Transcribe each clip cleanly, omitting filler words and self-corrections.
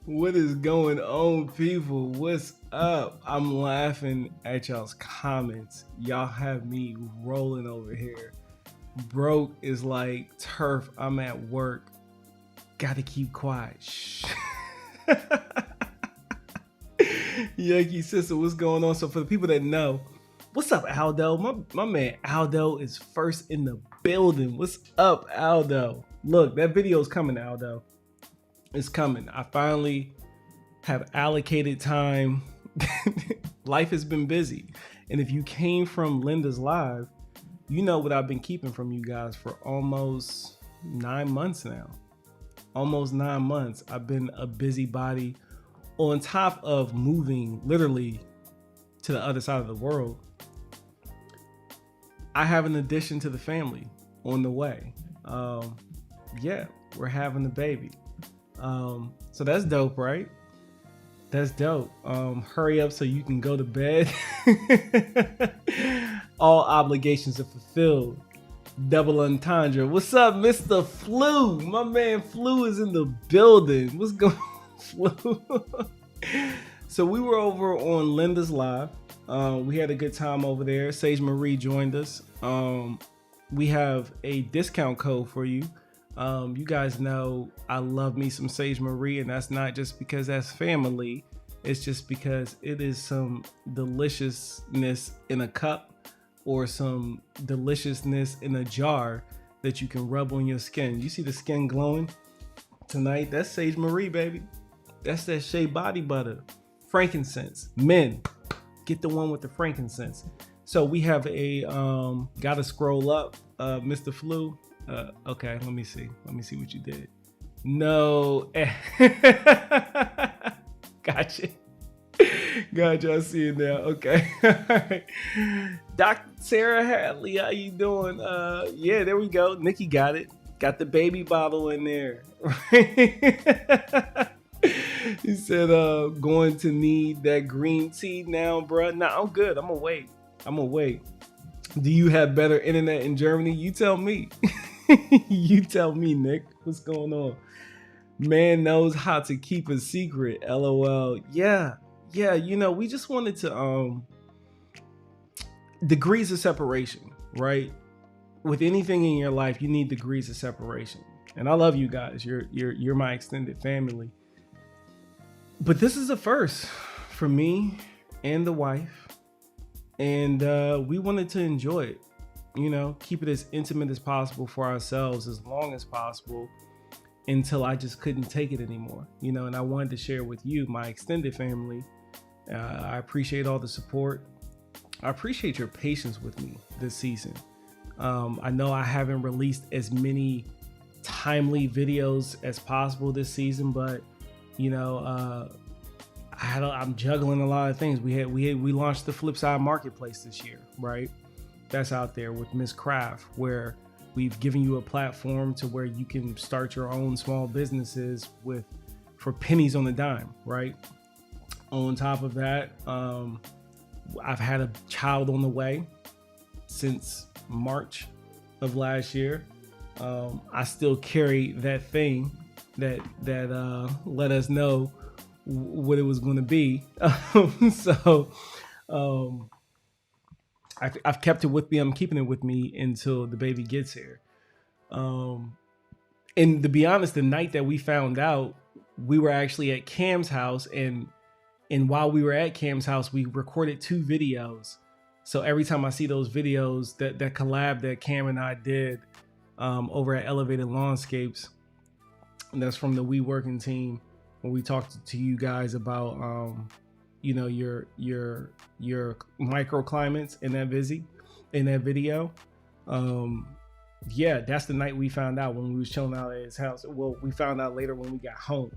What is going on, people? What's up? I'm laughing at y'all's comments. Y'all have me rolling over here. Broke is like turf. I'm at work. Gotta keep quiet. Shh. Yankee sister, what's going on? So for the people that know, what's up, Aldo? My man Aldo is first in the building. What's up, Aldo? Look, that video is coming, Aldo. It's coming. I finally have allocated time. Life has been busy. And if you came from Linda's Live, you know what I've been keeping from you guys for almost 9 months now. Almost 9 months. I've been a busybody on top of moving literally to the other side of the world. I have an addition to the family on the way. Yeah, we're having a baby. So that's dope, right? That's dope. Hurry up so you can go to bed. All obligations are fulfilled. Double entendre. What's up, Mr. Flu? My man Flu is in the building. What's going on, Flu? So we were over on Linda's Live. We had a good time over there. Sage Marie joined us. We have a discount code for you. You guys know I love me some Sage Marie, and that's not just because that's family. It's just because it is some deliciousness in a cup or some deliciousness in a jar that you can rub on your skin. You see the skin glowing tonight? That's Sage Marie, baby. That's that Shea body butter. Frankincense. Men, get the one with the frankincense. So we have a, gotta scroll up, Mr. Flu. Okay, let me see what you did. No. Gotcha. I see it now. Okay. All right. Dr. Sarah Hadley, how you doing? Yeah, there we go. Nikki got it. Got the baby bottle in there. He said, going to need that green tea now, bruh. Nah, I'm good. I'm gonna wait. Do you have better internet in Germany? You tell me. You tell me, Nick. What's going on? Man knows how to keep a secret. LOL. Yeah. You know, we just wanted to degrees of separation, right? with anything in your life, you need degrees of separation. And I love you guys. You're my extended family. But this is a first for me and the wife. And we wanted to enjoy it, you know, keep it as intimate as possible for ourselves, as long as possible, until I just couldn't take it anymore, you know. And I wanted to share with you, my extended family. I appreciate all the support. I appreciate your patience with me this season. I know I haven't released as many timely videos as possible this season, but you know, I'm juggling a lot of things. We launched the Flipside Marketplace this year, right? That's out there with Miss Craft, where we've given you a platform to where you can start your own small businesses for pennies on the dime, right? On top of that, I've had a child on the way since March of last year. I still carry that thing that let us know what it was going to be. So I've kept it with me. I'm keeping it with me until the baby gets here. And to be honest, the night that we found out, we were actually at Cam's house, and while we were at Cam's house, we recorded 2 videos. So every time I see those videos, that collab that Cam and I did over at Elevated Lawnscapes, and that's from the We Working team, when we talked to you guys about you know, your microclimates in that video. Yeah, that's the night we found out, when we was chilling out at his house. Well, we found out later when we got home.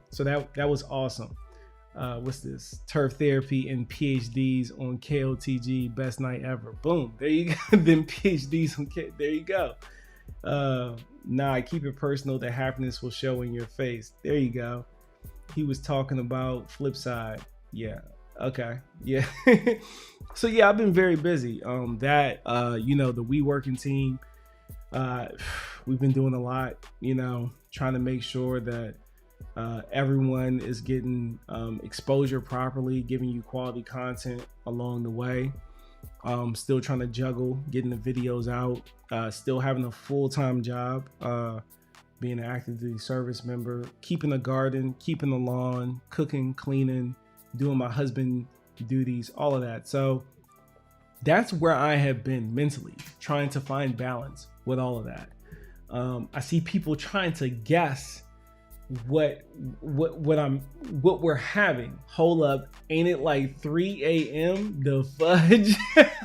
So that was awesome. What's this? Turf therapy and PhDs on KOTG, best night ever. Boom, there you go. Then PhDs on there you go. Nah, I keep it personal. The happiness will show in your face. There you go. He was talking about Flipside. Yeah. Okay. Yeah. So yeah, I've been very busy. You know, the We Working team, we've been doing a lot, you know, trying to make sure that everyone is getting exposure properly, giving you quality content along the way. Still trying to juggle getting the videos out, still having a full-time job, being an active duty service member, keeping the garden, keeping the lawn, cooking, cleaning, doing my husband duties, all of that. So that's where I have been mentally, trying to find balance with all of that. I see people trying to guess what we're having. Hold up, ain't it like 3 a.m.? The fudge.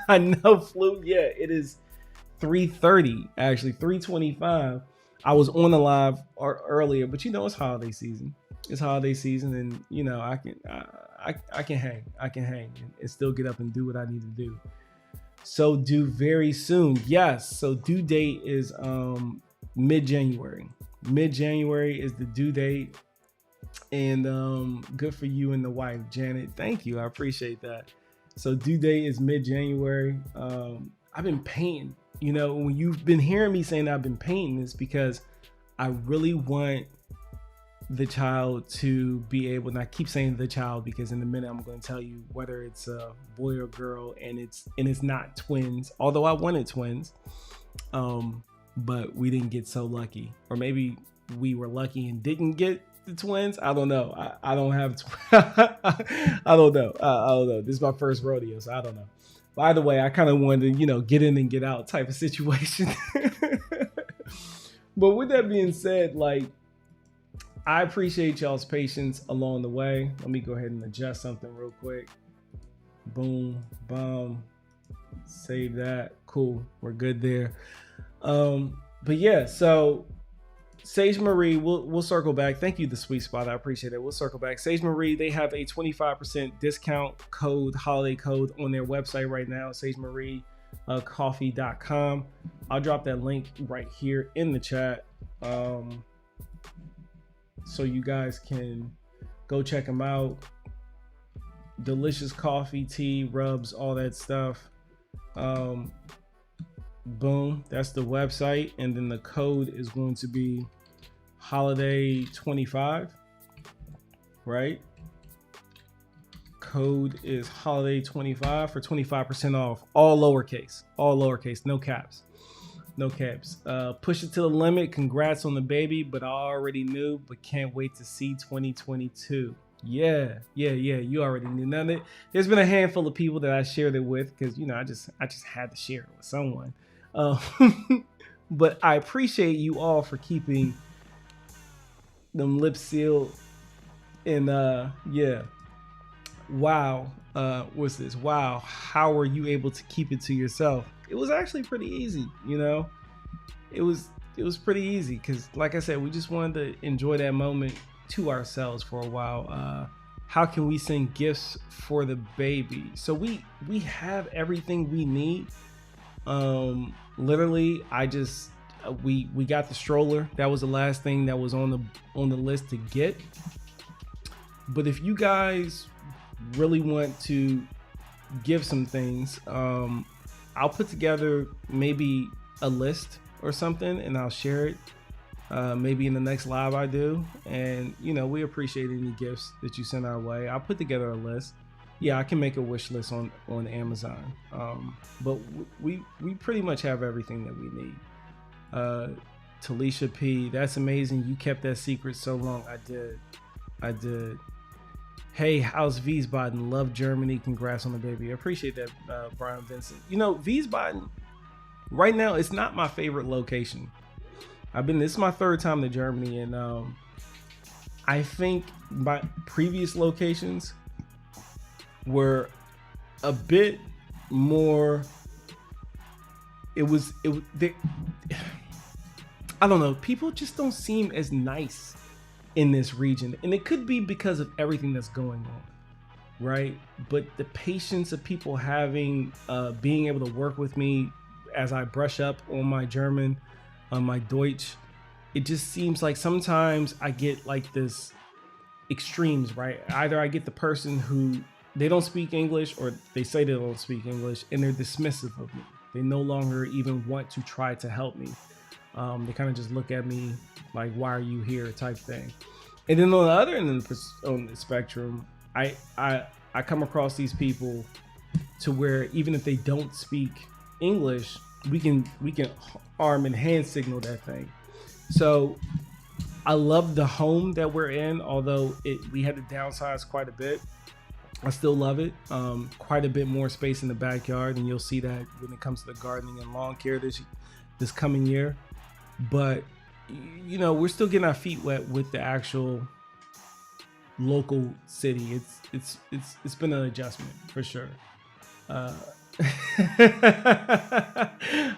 I know, Flu. Yeah, it is 3:30, actually 3:25. I was on the live earlier, but you know, it's holiday season. It's holiday season, and you know, I can hang and still get up and do what I need to do. So due very soon. Yes. So due date is mid-January. Mid-January is the due date. And good for you and the wife, Janet. Thank you. I appreciate that. So due date is mid-January. I've been painting. You know, when you've been hearing me saying I've been painting, it's because I really want the child to be able, and I keep saying the child because in a minute I'm going to tell you whether it's a boy or girl, and it's not twins, although I wanted twins, but we didn't get so lucky, or maybe we were lucky and didn't get the twins. I don't know. I don't have I don't know. I don't know. This is my first rodeo, so I don't know. By the way, I kind of wanted to, you know, get in and get out type of situation. But with that being said, like, I appreciate y'all's patience along the way. Let me go ahead and adjust something real quick. Boom, boom. Save that. Cool. We're good there. But yeah, so Sage Marie, we'll circle back. Thank you, The Sweet Spot. I appreciate it. We'll circle back. Sage Marie, they have a 25% discount code, holiday code, on their website right now, sagemarie.coffee.com. I'll drop that link right here in the chat. So you guys can go check them out. Delicious coffee, tea, rubs, all that stuff. Boom, that's the website. And then the code is going to be holiday 25, right? Code is holiday 25 for 25% off, all lowercase, no caps. No caps. Push it to the limit. Congrats on the baby, but I already knew, but can't wait to see 2022. Yeah. You already knew. None. There's been a handful of people that I shared it with because I just had to share it with someone. But I appreciate you all for keeping them lips sealed. And yeah. Wow. What's this? Wow. How were you able to keep it to yourself? It was actually pretty easy, It was pretty easy because, like I said, we just wanted to enjoy that moment to ourselves for a while. How can we send gifts for the baby? So we have everything we need. Literally, we got the stroller. That was the last thing that was on the list to get. But if you guys really want to give some things, I'll put together maybe a list or something and I'll share it maybe in the next live I do. And we appreciate any gifts that you send our way. I'll put together a list. Yeah, I can make a wish list on Amazon. But we pretty much have everything that we need. Talisha P, that's amazing. You kept that secret so long. I did. Hey, how's Wiesbaden? Love Germany. Congrats on the baby. I appreciate that, Brian Vincent. Wiesbaden, right now, it's not my favorite location. This is my third time to Germany, and I think my previous locations were a bit more. I don't know. People just don't seem as nice in this region, and it could be because of everything that's going on, right? But the patience of people having, being able to work with me as I brush up on my German, on my Deutsch, it just seems like sometimes I get like this extremes, right? Either I get the person who they don't speak English, or they say they don't speak English and they're dismissive of me. They no longer even want to try to help me. They kind of just look at me like, why are you here, type thing. And then on the other end of the spectrum, I come across these people to where even if they don't speak English, we can arm and hand signal that thing. So I love the home that we're in, although we had to downsize quite a bit. I still love it. Quite a bit more space in the backyard, and you'll see that when it comes to the gardening and lawn care this coming year. But we're still getting our feet wet with the actual local city. It's been an adjustment for sure. I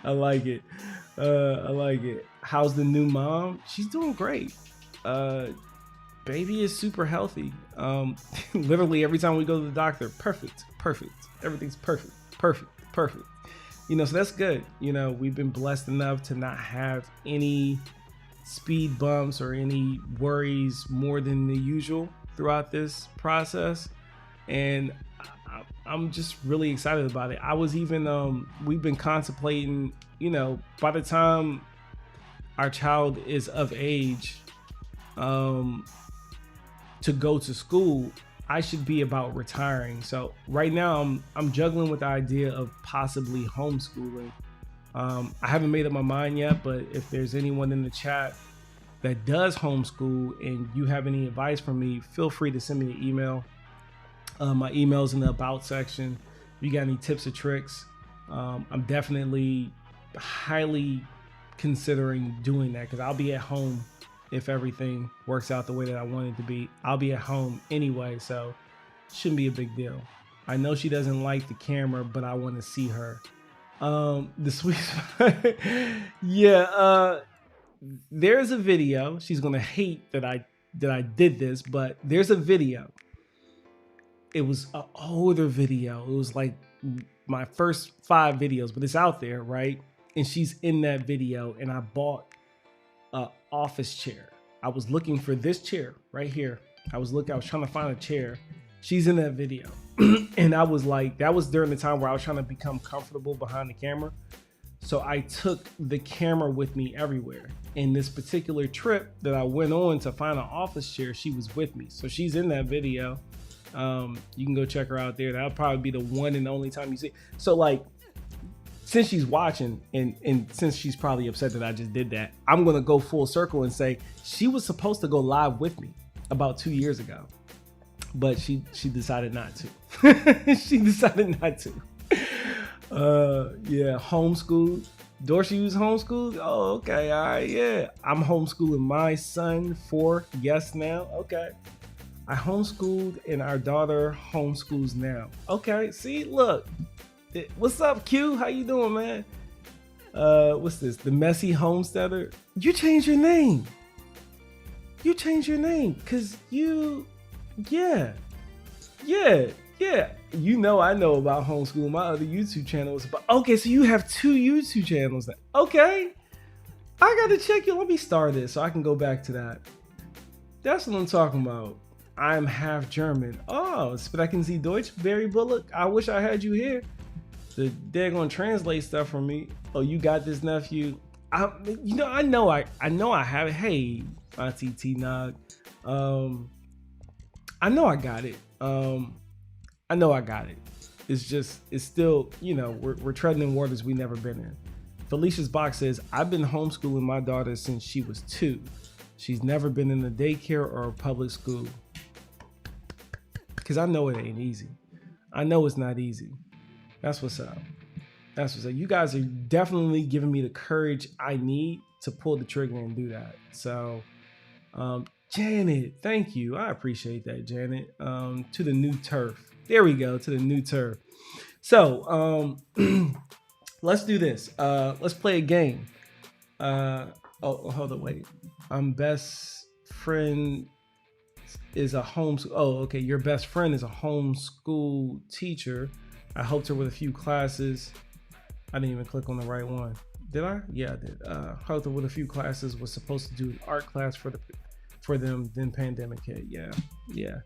like it. How's the new mom? She's doing great. Baby is super healthy. Literally every time we go to the doctor, perfect. Everything's perfect. So that's good. We've been blessed enough to not have any speed bumps or any worries more than the usual throughout this process. And I'm just really excited about it. I was even, we've been contemplating, by the time our child is of age to go to school, I should be about retiring. So right now I'm juggling with the idea of possibly homeschooling. I haven't made up my mind yet, but if there's anyone in the chat that does homeschool and you have any advice for me, feel free to send me an email. My email's in the about section. If you got any tips or tricks, I'm definitely highly considering doing that, because I'll be at home if everything works out the way that I want it to be. I'll be at home anyway, so shouldn't be a big deal. I know she doesn't like the camera, but I want to see her. The sweet yeah, there's a video. She's gonna hate that I did this, but there's a video. It was an older video. It was like my first 5 videos, but it's out there, right? And she's in that video, and I bought an office chair. I was looking for this chair right here. I was trying to find a chair. She's in that video. And I was like, that was during the time where I was trying to become comfortable behind the camera. So I took the camera with me everywhere. In this particular trip that I went on to find an office chair, she was with me. So she's in that video. You can go check her out there. That'll probably be the one and only time you see. So like, since she's watching and since she's probably upset that I just did that, I'm going to go full circle and say she was supposed to go live with me about 2 years ago, but she decided not to. She decided not to. Yeah, homeschooled. Dorsey was homeschooled? Oh, okay. All right. Yeah. I'm homeschooling my son for yes now. Okay. I homeschooled and our daughter homeschools now. Okay. See, look. What's up, Q? How you doing, man? What's this? The Messy Homesteader? You changed your name. You changed your name because yeah. You know I know about homeschooling. My other YouTube channel is about. Okay, so you have 2 YouTube channels now. Okay, I gotta check you. Let me start this so I can go back to that. That's what I'm talking about. I'm half German. Oh, Sprechen Sie Deutsch, Barry Bullock? I wish I had you here. They're gonna translate stuff for me. Oh, you got this, nephew. I know I have it. Hey, Auntie T-Nog. I know I got it. I know I got it. It's still, we're treading in waters we never been in. Felicia's Box says, I've been homeschooling my daughter since she was 2. She's never been in a daycare or a public school. Because I know it ain't easy. I know it's not easy. That's what's up. That's what's up. You guys are definitely giving me the courage I need to pull the trigger and do that. So, Janet, thank you. I appreciate that, Janet. To the new turf. There we go, to the new turf. So, let's do this. Let's play a game. Hold on, wait. Best friend is a homeschool. Oh, okay. Your best friend is a homeschool teacher. I helped her with a few classes. I didn't even click on the right one. Did I? Yeah, I did. Helped her with a few classes. Was supposed to do an art class for them. Then pandemic hit. Yeah.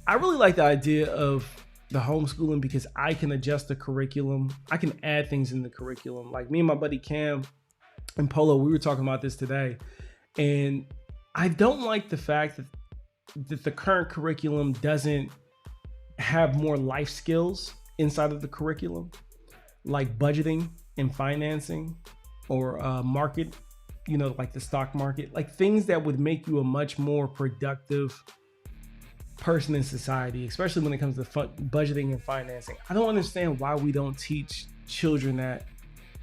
I really like the idea of the homeschooling because I can adjust the curriculum. I can add things in the curriculum. Like me and my buddy Cam and Polo, we were talking about this today. And I don't like the fact that the current curriculum doesn't have more life skills inside of the curriculum, like budgeting and financing or market, like the stock market, like things that would make you a much more productive person in society, especially when it comes to budgeting and financing. I don't understand why we don't teach children that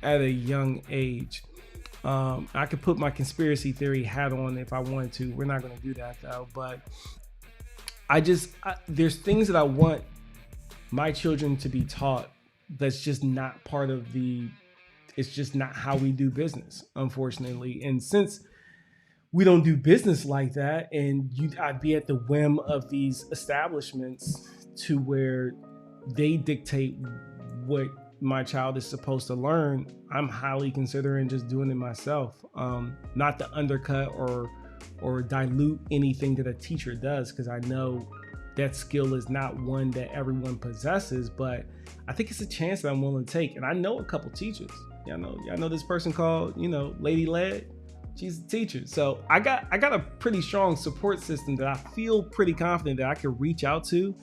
at a young age. I could put my conspiracy theory hat on if I wanted to. We're not going to do that though, but there's things that I want my children to be taught that's just not part of it's just not how we do business, unfortunately. And since we don't do business like that, and I'd be at the whim of these establishments to where they dictate what my child is supposed to learn, I'm highly considering just doing it myself, not to undercut or dilute anything that a teacher does, because I know that skill is not one that everyone possesses, but I think it's a chance that I'm willing to take. And I know a couple teachers. Y'all know this person called, Lady Led. She's a teacher. So I got a pretty strong support system that I feel pretty confident that I can reach out to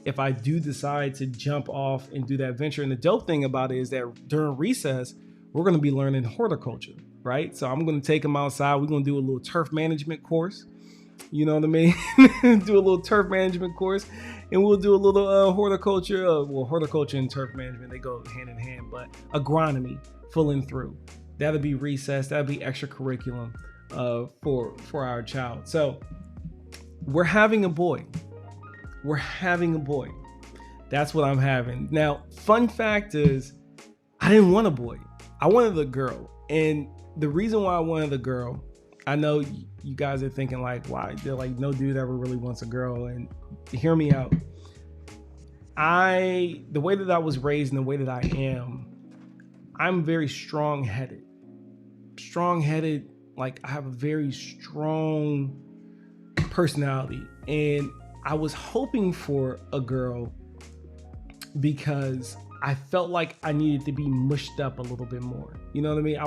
if I do decide to jump off and do that venture. And the dope thing about it is that during recess, we're going to be learning horticulture, right? So I'm going to take them outside. We're going to do a little turf management course. You know what I mean? Do a little turf management course, and we'll do a little horticulture. Horticulture and turf management, they go hand in hand, but agronomy full and through. That'll be recess. That'll be extra curriculum for our child. So we're having a boy. That's what I'm having. Now, fun fact is, I didn't want a boy. I wanted a girl. And the reason why I wanted a girl, I know you guys are thinking like, why? They're like, no dude ever really wants a girl. And hear me out. The way that I was raised and the way that I am, I'm very strong-headed. Like I have a very strong personality. And I was hoping for a girl because I felt like I needed to be mushed up a little bit more. You know what I mean?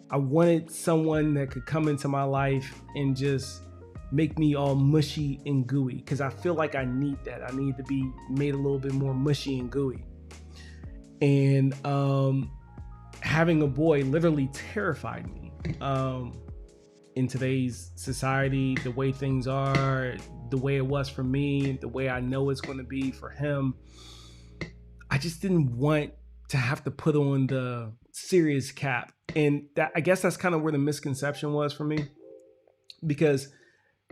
I wanted someone that could come into my life and just make me all mushy and gooey, because I feel like I need that. I need to be made a little bit more mushy and gooey. And having a boy literally terrified me. In today's society, the way things are, the way it was for me, the way I know it's going to be for him, I just didn't want to have to put on the serious cap. And that, I guess that's kind of where the misconception was for me, because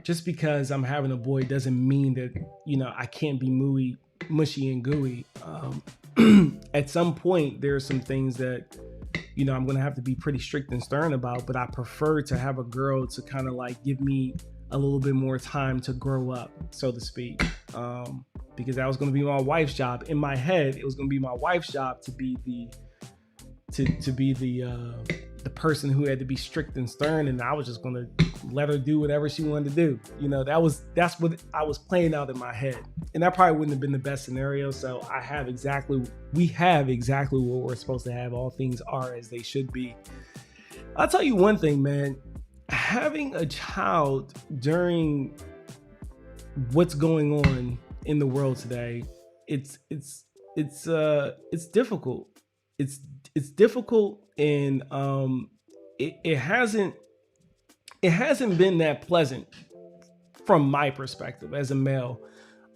just because I'm having a boy doesn't mean that, you know, I can't be mushy and gooey. At some point, there are some things that, you know, I'm going to have to be pretty strict and stern about, but I prefer to have a girl to kind of like give me a little bit more time to grow up, so to speak. Because that was going to be my wife's job. In my head, it was going to be my wife's job to be the person who had to be strict and stern, and I was just going to let her do whatever she wanted to do. You know, that's what I was playing out in my head, and that probably wouldn't have been the best scenario. So we have exactly what we're supposed to have. All things are as they should be. I'll tell you one thing, man. Having a child during what's going on in the world today, it's difficult. It's difficult, and it hasn't been that pleasant from my perspective as a male.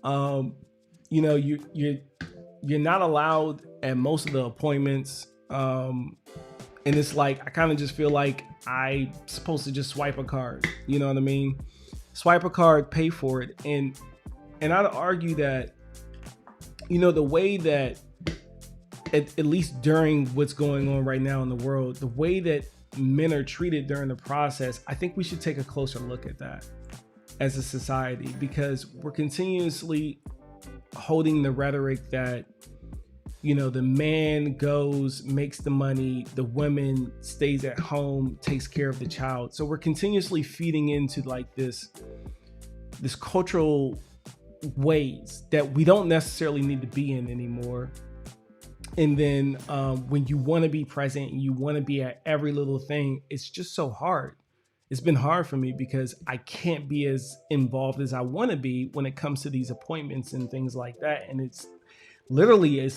You know, you're not allowed at most of the appointments, and it's like I kind of just feel like I'm supposed to just swipe a card. You know what I mean? Swipe a card, pay for it, and I'd argue that, you know, the way that at least during what's going on right now in the world, the way that men are treated during the process, I think we should take a closer look at that as a society, because we're continuously holding the rhetoric that, you know, the man goes, makes the money, the woman stays at home, takes care of the child. So we're continuously feeding into like this cultural ways that we don't necessarily need to be in anymore. And then when you want to be present and you want to be at every little thing, it's just so hard. It's been hard for me because I can't be as involved as I want to be when it comes to these appointments and things like that. And it's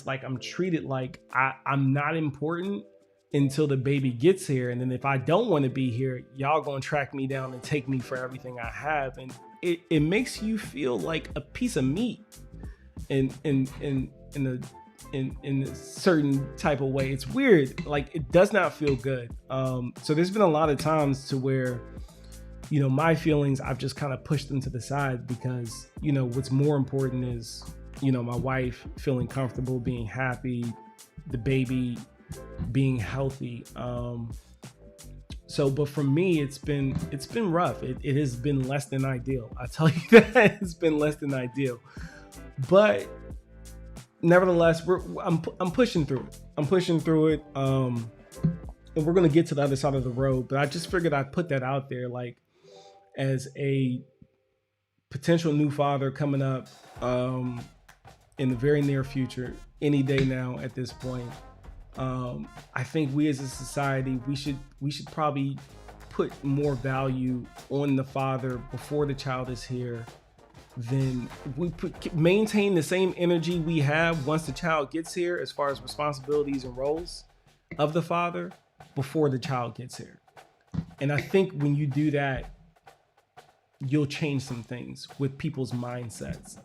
like I'm treated like I'm not important until the baby gets here. And then if I don't want to be here, y'all gonna track me down and take me for everything I have. And it makes you feel like a piece of meat in a certain type of way. It's weird. Like, it does not feel good. So there's been a lot of times to where, you know, my feelings, I've just kind of pushed them to the side because, you know, what's more important is, you know, my wife feeling comfortable, being happy, the baby being healthy. But for me, it's been rough. It has been less than ideal. I tell you that it's been less than ideal. But nevertheless, I'm pushing through it. I'm pushing through it. And we're gonna get to the other side of the road. But I just figured I'd put that out there, like, as a potential new father coming up in the very near future, any day now at this point. I think we as a society, we should probably put more value on the father before the child is here. Then maintain the same energy we have once the child gets here, as far as responsibilities and roles of the father, before the child gets here. And I think when you do that, you'll change some things with people's mindsets.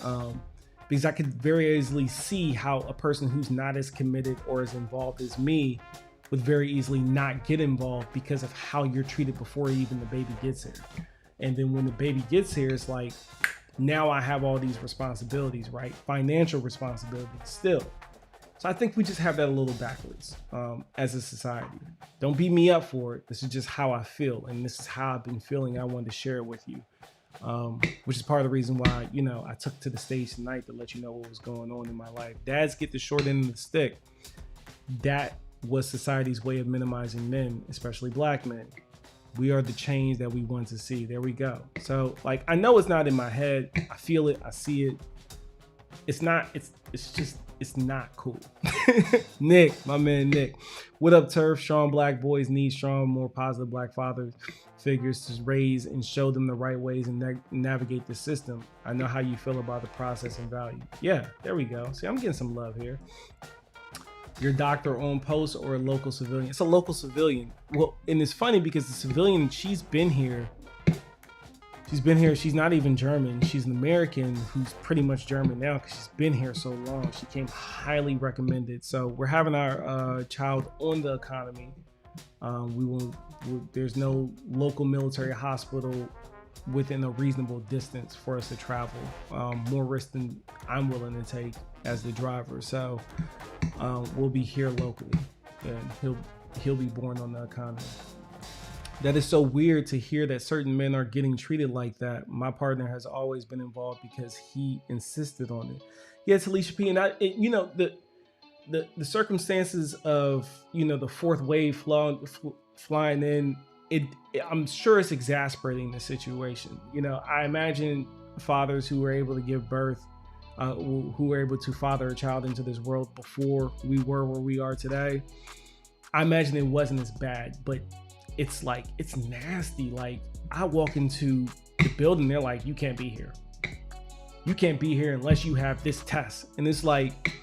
Because I could very easily see how a person who's not as committed or as involved as me would very easily not get involved because of how you're treated before even the baby gets here. And then when the baby gets here, it's like, now I have all these responsibilities, right? Financial responsibilities still. So I think we just have that a little backwards as a society. Don't beat me up for it. This is just how I feel. And this is how I've been feeling. I wanted to share it with you, which is part of the reason why, you know, I took to the stage tonight to let you know what was going on in my life. Dads get the short end of the stick. That was society's way of minimizing men, especially black men. We are the change that we want to see. There we go. So, like, I know it's not in my head. I feel it. I see it. It's not cool. Nick, my man Nick. What up, Turf? Strong black boys need strong, more positive black father figures to raise and show them the right ways and navigate the system. I know how you feel about the process and value. Yeah, there we go. See, I'm getting some love here. your doctor on post or a local civilian? It's a local civilian. Well, and it's funny because the civilian, she's been here. She's not even German. She's an American who's pretty much German now because she's been here so long. She came highly recommended. So we're having our child on the economy. There's no local military hospital within a reasonable distance for us to travel. More risk than I'm willing to take as the driver. So we'll be here locally, and he'll be born on the economy. That is so weird to hear that certain men are getting treated like that. My partner has always been involved because he insisted on it. Yeah, Talisha P. And the circumstances of, the fourth wave flying in, I'm sure it's exasperating the situation. I imagine fathers who were able to give birth, who were able to father a child into this world before we were where we are today. I imagine it wasn't as bad, but it's nasty. Like, I walk into the building, they're like, you can't be here. You can't be here unless you have this test. And it's like,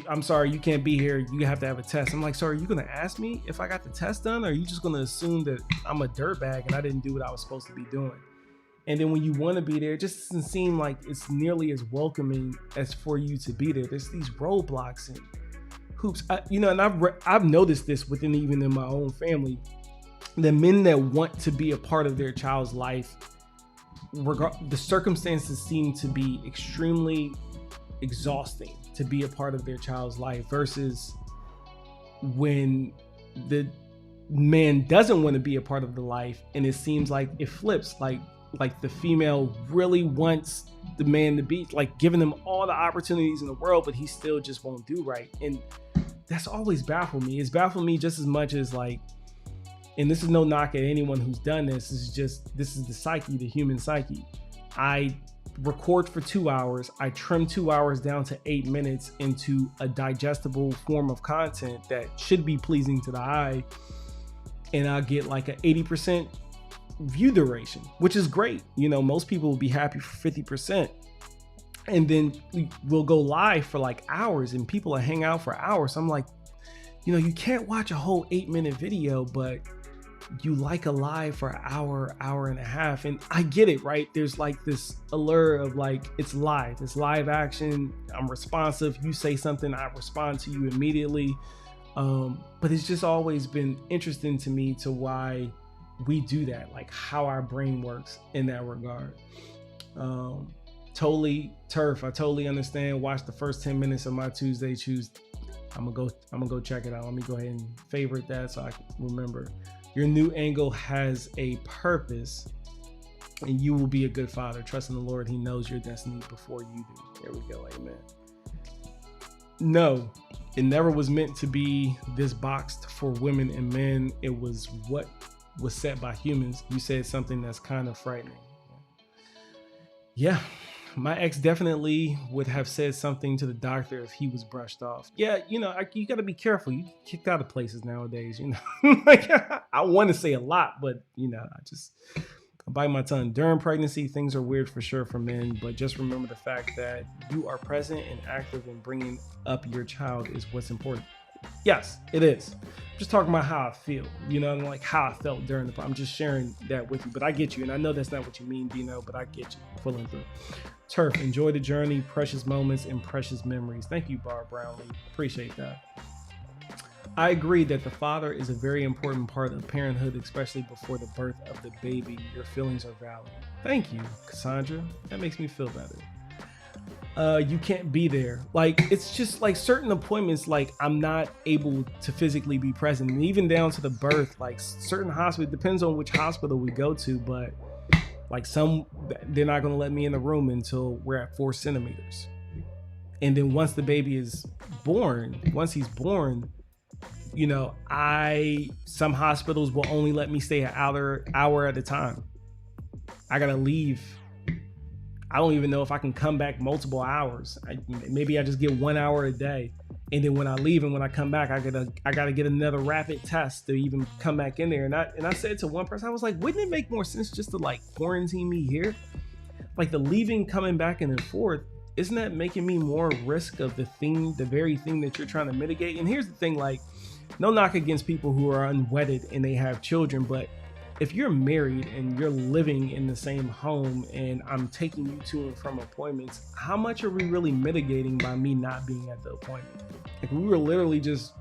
I'm sorry, you can't be here. You have to have a test. I'm like, sorry, are you going to ask me if I got the test done? Or are you just going to assume that I'm a dirtbag and I didn't do what I was supposed to be doing? And then when you want to be there, it just doesn't seem like it's nearly as welcoming as for you to be there. There's these roadblocks and hoops. And I've noticed this even in my own family. The men that want to be a part of their child's life, the circumstances seem to be extremely exhausting to be a part of their child's life, versus when the man doesn't want to be a part of the life, and it seems like it flips, like the female really wants the man to be, like, giving him all the opportunities in the world, but he still just won't do right. And that's always baffled me. It's baffled me just as much as, like, and this is no knock at anyone who's done this. This is the psyche, the human psyche. I record for 2 hours. I trim 2 hours down to 8 minutes into a digestible form of content that should be pleasing to the eye. And I'll get like an 80% view duration, which is great. Most people will be happy for 50%. And then we'll go live for like hours and people will hang out for hours. I'm like, you can't watch a whole 8-minute video, but you like a live for an hour and a half. And I get it, right? There's like this allure of like, it's live action. I'm responsive. You say something, I respond to you immediately. But it's just always been interesting to me to why we do that, like how our brain works in that regard. Totally turf. I totally understand. Watch the first 10 minutes of my Tuesday Choose. I'm gonna go check it out. Let me go ahead and favorite that so I can remember. Your new angle has a purpose, and you will be a good father. Trust in the Lord. He knows your destiny before you do. There we go. Amen. No, it never was meant to be this boxed for women and men. It was what was set by humans. You said something that's kind of frightening. Yeah. My ex definitely would have said something to the doctor if he was brushed off. Yeah, you got to be careful. You get kicked out of places nowadays, Like, I want to say a lot, but, I bite my tongue. During pregnancy, things are weird for sure for men, but just remember the fact that you are present and active in bringing up your child is what's important. Yes, it is. I'm just talking about how I feel, like how I felt during I'm just sharing that with you, but I get you. And I know that's not what you mean, Dino, but I get you full and through. Turf, enjoy the journey, precious moments and precious memories. Thank you, Barb Brownlee. Appreciate that. I agree that the father is a very important part of parenthood, especially before the birth of the baby. Your feelings are valid. Thank you, Cassandra. That makes me feel better. You can't be there. Like, it's just like certain appointments, like I'm not able to physically be present. And even down to the birth, like certain hospitals, depends on which hospital we go to, but like some, they're not going to let me in the room until we're at 4 centimeters. And then once the baby is born, once he's born, some hospitals will only let me stay an hour at a time. I got to leave. I don't even know if I can come back multiple hours. Maybe I just get 1 hour a day. And then when I leave and when I come back, I gotta get another rapid test to even come back in there. And I said to one person, I was like, wouldn't it make more sense just to like quarantine me here? Like the leaving, coming back and then forth, isn't that making me more risk of the very thing that you're trying to mitigate? And here's the thing, like, no knock against people who are unwedded and they have children, but if you're married and you're living in the same home and I'm taking you to and from appointments, how much are we really mitigating by me not being at the appointment? Like, we were literally just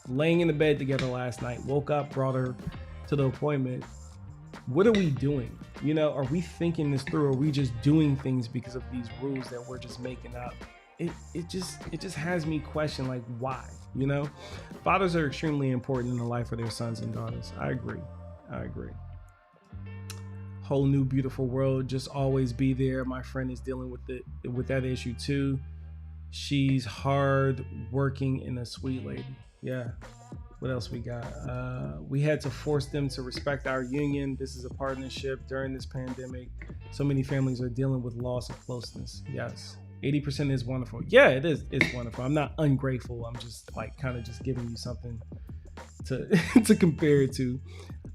laying in the bed together last night, woke up, brought her to the appointment. What are we doing? You know, are we thinking this through? Or are we just doing things because of these rules that we're just making up? It just has me question, like, why? You know, fathers are extremely important in the life of their sons and daughters. I agree. Whole new beautiful world, just always be there. My friend is dealing with that issue too. She's hard working and a sweet lady. Yeah. What else we got? We had to force them to respect our union. This is a partnership during this pandemic. So many families are dealing with loss of closeness. Yes. 80% is wonderful. Yeah, it is. It's wonderful. I'm not ungrateful. I'm just like kind of just giving you something to to compare it to.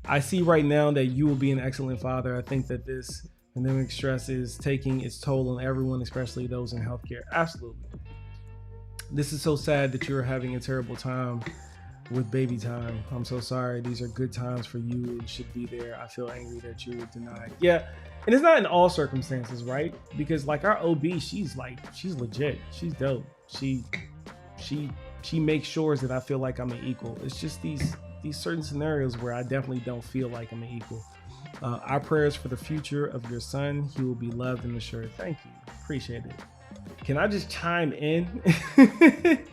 I see right now that you will be an excellent father. I think that this pandemic stress is taking its toll on everyone, especially those in healthcare. Absolutely. This is so sad that you're having a terrible time with baby time. I'm so sorry. These are good times for you and should be there. I feel angry that you were denied. Yeah. And it's not in all circumstances, right? Because like our OB, she's legit. She's dope. She makes sure that I feel like I'm an equal. It's just these certain scenarios where I definitely don't feel like I'm an equal. Our prayers for the future of your son. He will be loved and assured. Thank you. Appreciate it. Can I just chime in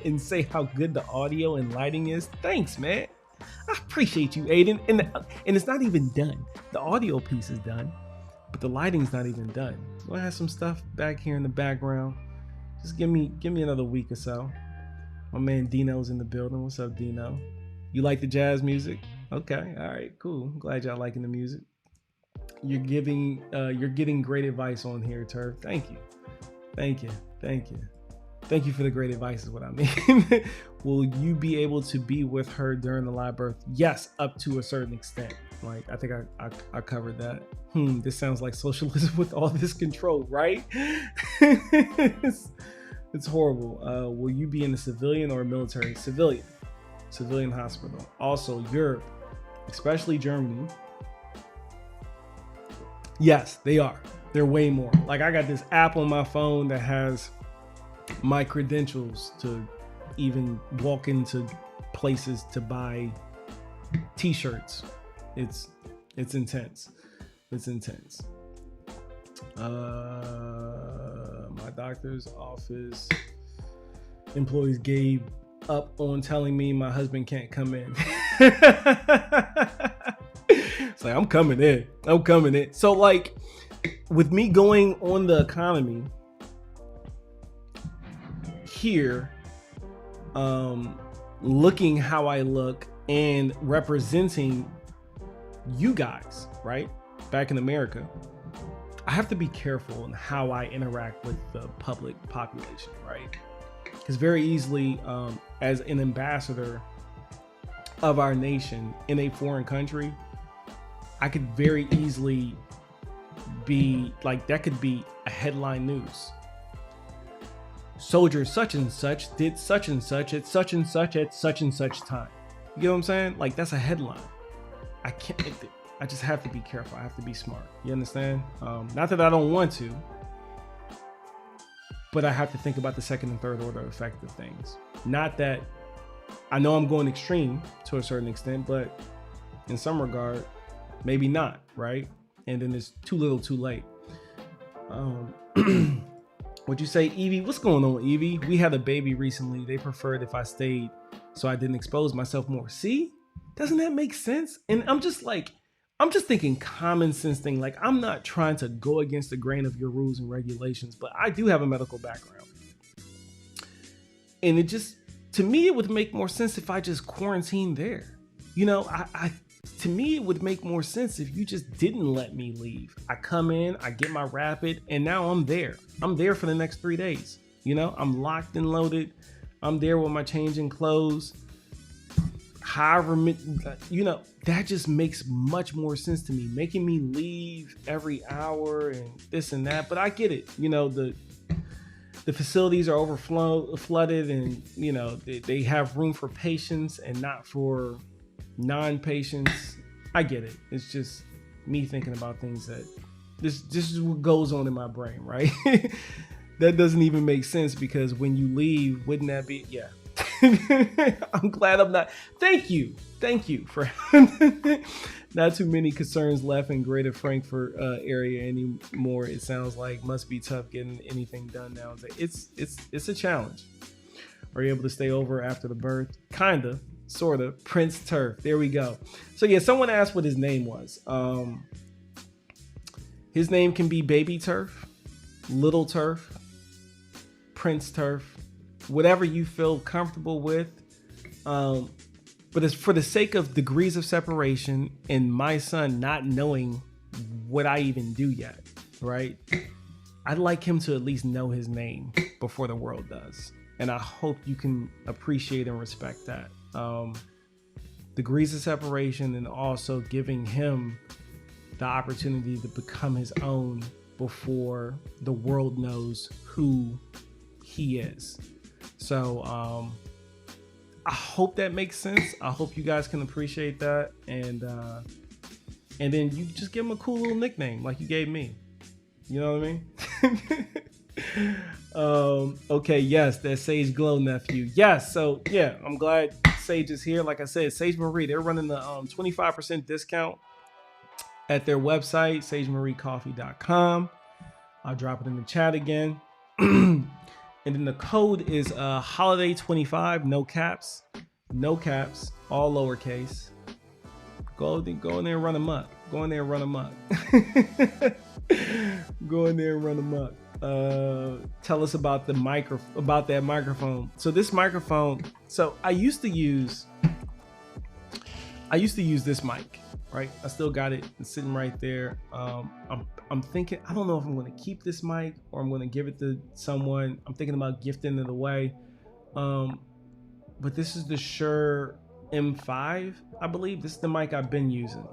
and say how good the audio and lighting is? Thanks, man. I appreciate you, Aiden. And it's not even done. The audio piece is done, but the lighting's not even done. We'll have some stuff back here in the background. Just give me another week or so. My man Dino's in the building. What's up, Dino? You like the jazz music? Okay, all right, cool. I'm glad y'all liking the music. You're getting great advice on here, Turf. Thank you. Thank you for the great advice is what I mean. Will you be able to be with her during the live birth? Yes, up to a certain extent. Like, I think I covered that. This sounds like socialism with all this control, right? It's horrible. Will you be in the civilian or military? Civilian hospital. Also, Europe, especially Germany. Yes, they are. They're way more. Like, I got this app on my phone that has my credentials to even walk into places to buy t-shirts. It's intense. It's intense. My doctor's office employees gave up on telling me my husband can't come in. It's like, I'm coming in. So like, with me going on the economy here, looking how I look and representing you guys, right? Back in America, I have to be careful in how I interact with the public population, right? Because very easily, as an ambassador of our nation in a foreign country, I could very easily be like, that could be a headline news. Soldier such and such did such and such at such and such at such and such time. You know what I'm saying? Like, that's a headline. I just have to be careful. I have to be smart. You understand? Not that I don't want to, but I have to think about the second and third order effect of things. Not that I know I'm going extreme to a certain extent, but in some regard, maybe not, right? And then it's too little too late. What'd you say, Evie? What's going on, Evie? We had a baby recently. They preferred if I stayed so I didn't expose myself more. See? Doesn't that make sense? And I'm just thinking common sense thing. Like, I'm not trying to go against the grain of your rules and regulations, but I do have a medical background. And it just, to me, it would make more sense if I just quarantined there. You know, to me, it would make more sense if you just didn't let me leave. I come in, I get my rapid, and now I'm there. I'm there for the next 3 days. You know, I'm locked and loaded. I'm there with my changing clothes. However, you know, that just makes much more sense to me. Making me leave every hour and this and that. But I get it. You know, the facilities are flooded, and you know they have room for patients and not for non-patients. I get it. It's just me thinking about things that this is what goes on in my brain, right? That doesn't even make sense, because when you leave, wouldn't that be, yeah. I'm glad I'm not. Thank you for not too many concerns left in Greater Frankfurt area anymore. It sounds like must be tough getting anything done now. It's a challenge. Are you able to stay over after the birth? Kinda, sorta. Prince Turf. There we go. So yeah, someone asked what his name was. His name can be Baby Turf, Little Turf, Prince Turf, whatever you feel comfortable with. But it's for the sake of degrees of separation and my son not knowing what I even do yet, right? I'd like him to at least know his name before the world does. And I hope you can appreciate and respect that. Degrees of separation, and also giving him the opportunity to become his own before the world knows who he is. So I hope that makes sense. I hope you guys can appreciate that, and then you just give him a cool little nickname like you gave me. You know what I mean? Okay, yes, that Sage Glow nephew. Yes, so yeah, I'm glad Sage is here. Like I said, Sage Marie, they're running the 25% discount at their website, sagemariecoffee.com. I'll drop it in the chat again. And then the code is holiday25, no caps, all lowercase. Go in there and run them up. Go in there and run them up. Go in there and run them up. Tell us about that microphone. So this microphone, so I used to use this mic, right? I still got it. It's sitting right there. I'm thinking, I don't know if I'm going to keep this mic or I'm going to give it to someone. I'm thinking about gifting it away. But this is the Shure M5, I believe. This is the mic I've been using.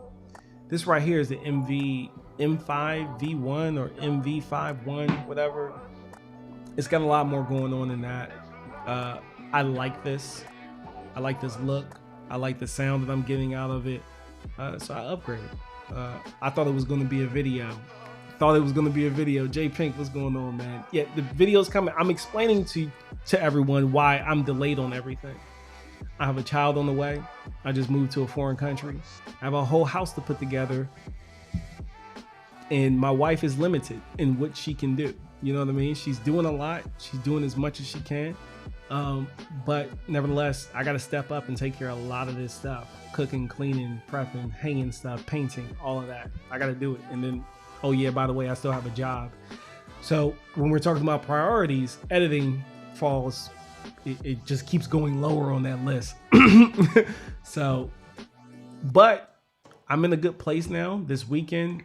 This right here is the M5 V1 or MV51, whatever. It's got a lot more going on than that. I like this. I like this look. I like the sound that I'm getting out of it. So I upgraded. I thought it was going to be a video. J Pink, what's going on, man? Yeah, the video's coming. I'm explaining to everyone why I'm delayed on everything. I have a child on the way. I just moved to a foreign country. I have a whole house to put together. And my wife is limited in what she can do. You know what I mean? She's doing a lot. She's doing as much as she can. But nevertheless, I got to step up and take care of a lot of this stuff. Cooking, cleaning, prepping, hanging stuff, painting, all of that. I got to do it. And then, oh yeah, by the way, I still have a job. So when we're talking about priorities, editing falls, it just keeps going lower on that list. So, but I'm in a good place now. This weekend,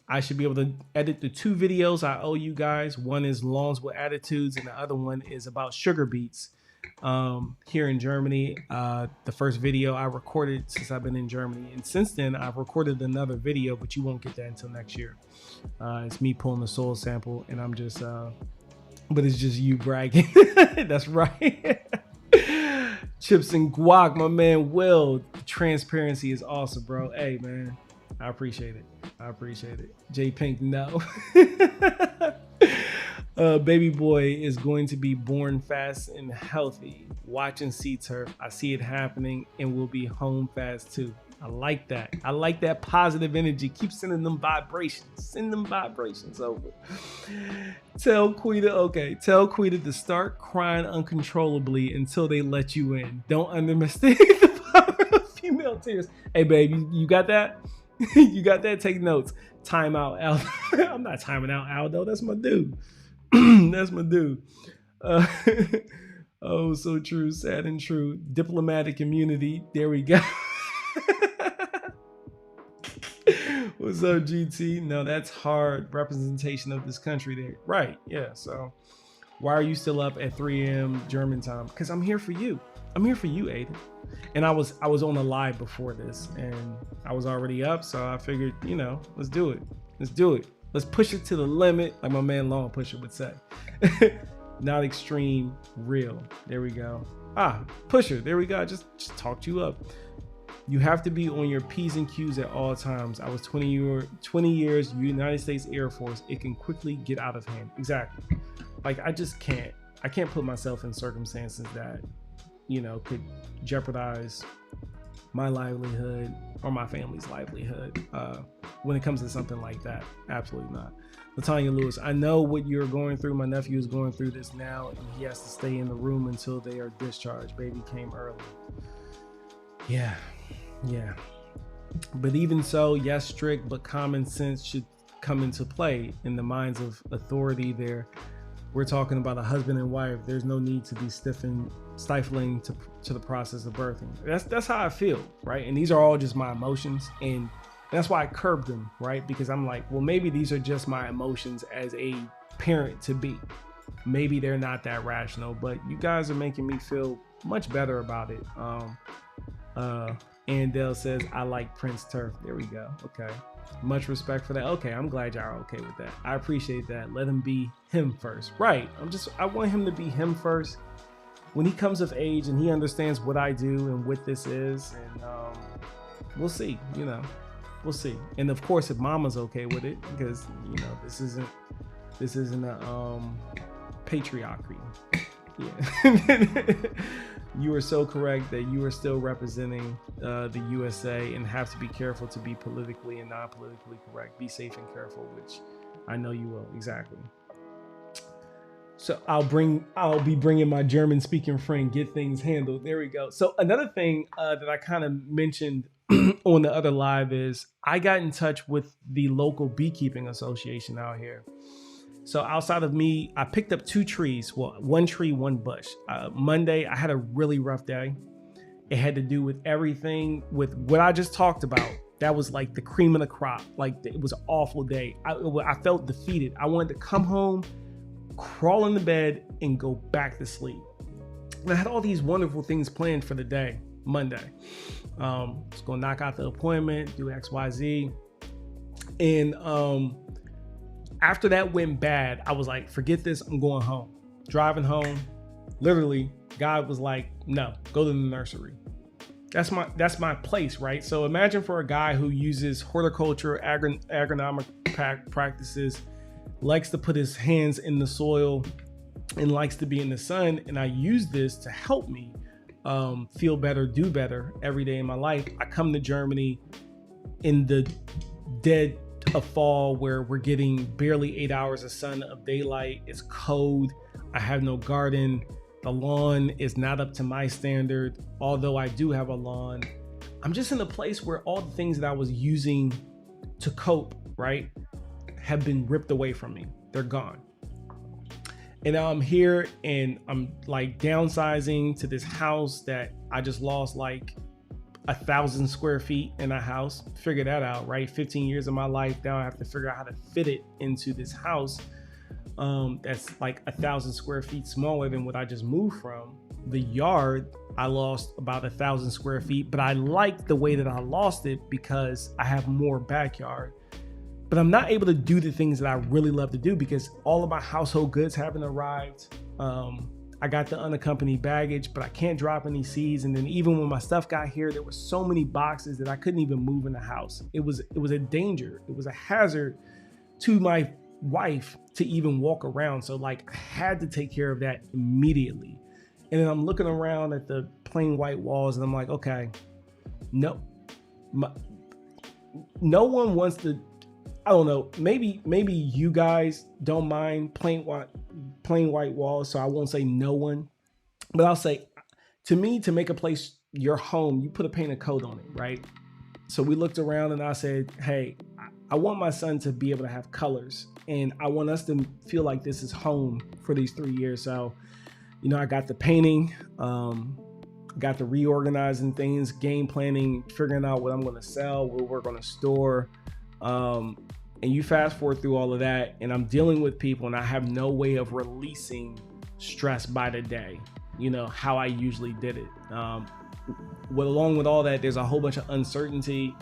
I should be able to edit the 2 videos I owe you guys. One is Lawns with Attitudes, and the other one is about sugar beets here in Germany. The first video I recorded since I've been in Germany. And since then, I've recorded another video, but you won't get that until next year. It's me pulling the soil sample, and I'm just, but it's just you bragging. That's right. Chips and guac, my man Will. Transparency is awesome, bro. Hey, man. I appreciate it. J Pink, no. Baby boy is going to be born fast and healthy. Watch and see, Turf. I see it happening, and we'll be home fast too. I like that. I like that positive energy. Keep sending them vibrations. Send them vibrations over. Tell Quita to start crying uncontrollably until they let you in. Don't underestimate the power of female tears. Hey, baby, you got that? You got that? Take notes. Time out, Aldo. I'm not timing out Aldo. That's my dude. That's my dude. Oh, so true. Sad and true. Diplomatic immunity. There we go. What's up, GT? No, that's hard representation of this country there. Right. Yeah. So why are you still up at 3 a.m. German time? Because I'm here for you. I'm here for you, Aiden. And I was on a live before this, and I was already up, so I figured, let's do it. Let's push it to the limit, like my man Long Pusher would say. Not extreme, real. There we go. Pusher, there we go. Just talked you up. You have to be on your P's and Q's at all times. I was 20 years United States Air Force. It can quickly get out of hand. Exactly. Like, I can't put myself in circumstances that, could jeopardize my livelihood or my family's livelihood when it comes to something like that. Absolutely not. Latanya Lewis, I know what you're going through. My nephew is going through this now, and he has to stay in the room until they are discharged. Baby came early. Yeah. But even so, yes, strict, but common sense should come into play in the minds of authority there. We're talking about a husband and wife. There's no need to be stifling to the process of birthing. That's how I feel, right? And these are all just my emotions, and that's why I curbed them, right? Because I'm like, well, maybe these are just my emotions as a parent to be. Maybe they're not that rational, but you guys are making me feel much better about it. Andell says, I like Prince Turf. There we go. Okay. Much respect for that. Okay, I'm glad y'all are okay with that. I appreciate that. Let him be him first. Right. I want him to be him first. When he comes of age and he understands what I do and what this is, and we'll see, we'll see. And of course, if mama's okay with it, because this isn't a patriarchy. Yeah. You are so correct that you are still representing the USA and have to be careful to be politically and non-politically correct. Be safe and careful, which I know you will. Exactly. So I'll be bringing my German speaking friend, get things handled. There we go. So another thing that I kind of mentioned on the other live is I got in touch with the local beekeeping association out here. So outside of me, I picked up 2 trees. Well, 1 tree, 1 bush. Monday, I had a really rough day. It had to do with everything with what I just talked about. That was like the cream of the crop. Like, it was an awful day. I felt defeated. I wanted to come home, crawl in the bed, and go back to sleep. And I had all these wonderful things planned for the day, Monday. Just gonna knock out the appointment, do X, Y, Z. And after that went bad, I was like, forget this, I'm going home. Driving home, literally, God was like, no, go to the nursery. That's my place, right? So imagine for a guy who uses horticulture, agronomic practices, likes to put his hands in the soil, and likes to be in the sun, and I use this to help me feel better, do better every day in my life. I come to Germany in the dead of fall where we're getting barely 8 hours of sun of daylight. It's cold. I have no garden. The lawn is not up to my standard, although I do have a lawn. I'm just in a place where all the things that I was using to cope, right, have been ripped away from me. They're gone. And now I'm here and I'm like downsizing to this house that I just lost like 1,000 square feet in a house. Figure that out, right? 15 years of my life. Now I have to figure out how to fit it into this house that's like 1,000 square feet smaller than what I just moved from. The yard, I lost about 1,000 square feet, but I like the way that I lost it because I have more backyard. But I'm not able to do the things that I really love to do because all of my household goods haven't arrived. I got the unaccompanied baggage, but I can't drop any seeds. And then even when my stuff got here, there were so many boxes that I couldn't even move in the house. It was a danger. It was a hazard to my wife to even walk around. So like I had to take care of that immediately. And then I'm looking around at the plain white walls and I'm like, okay, no one wants to, I don't know, maybe you guys don't mind plain white walls, so I won't say no one, but I'll say, to me, to make a place your home, you put a painted coat on it, right? So we looked around and I said, hey, I want my son to be able to have colors, and I want us to feel like this is home for these 3 years. So, I got the painting, got the reorganizing things, game planning, figuring out what I'm going to sell, what we're going to store. And you fast forward through all of that, and I'm dealing with people, and I have no way of releasing stress by the day, how I usually did it. Along with all that, there's a whole bunch of uncertainty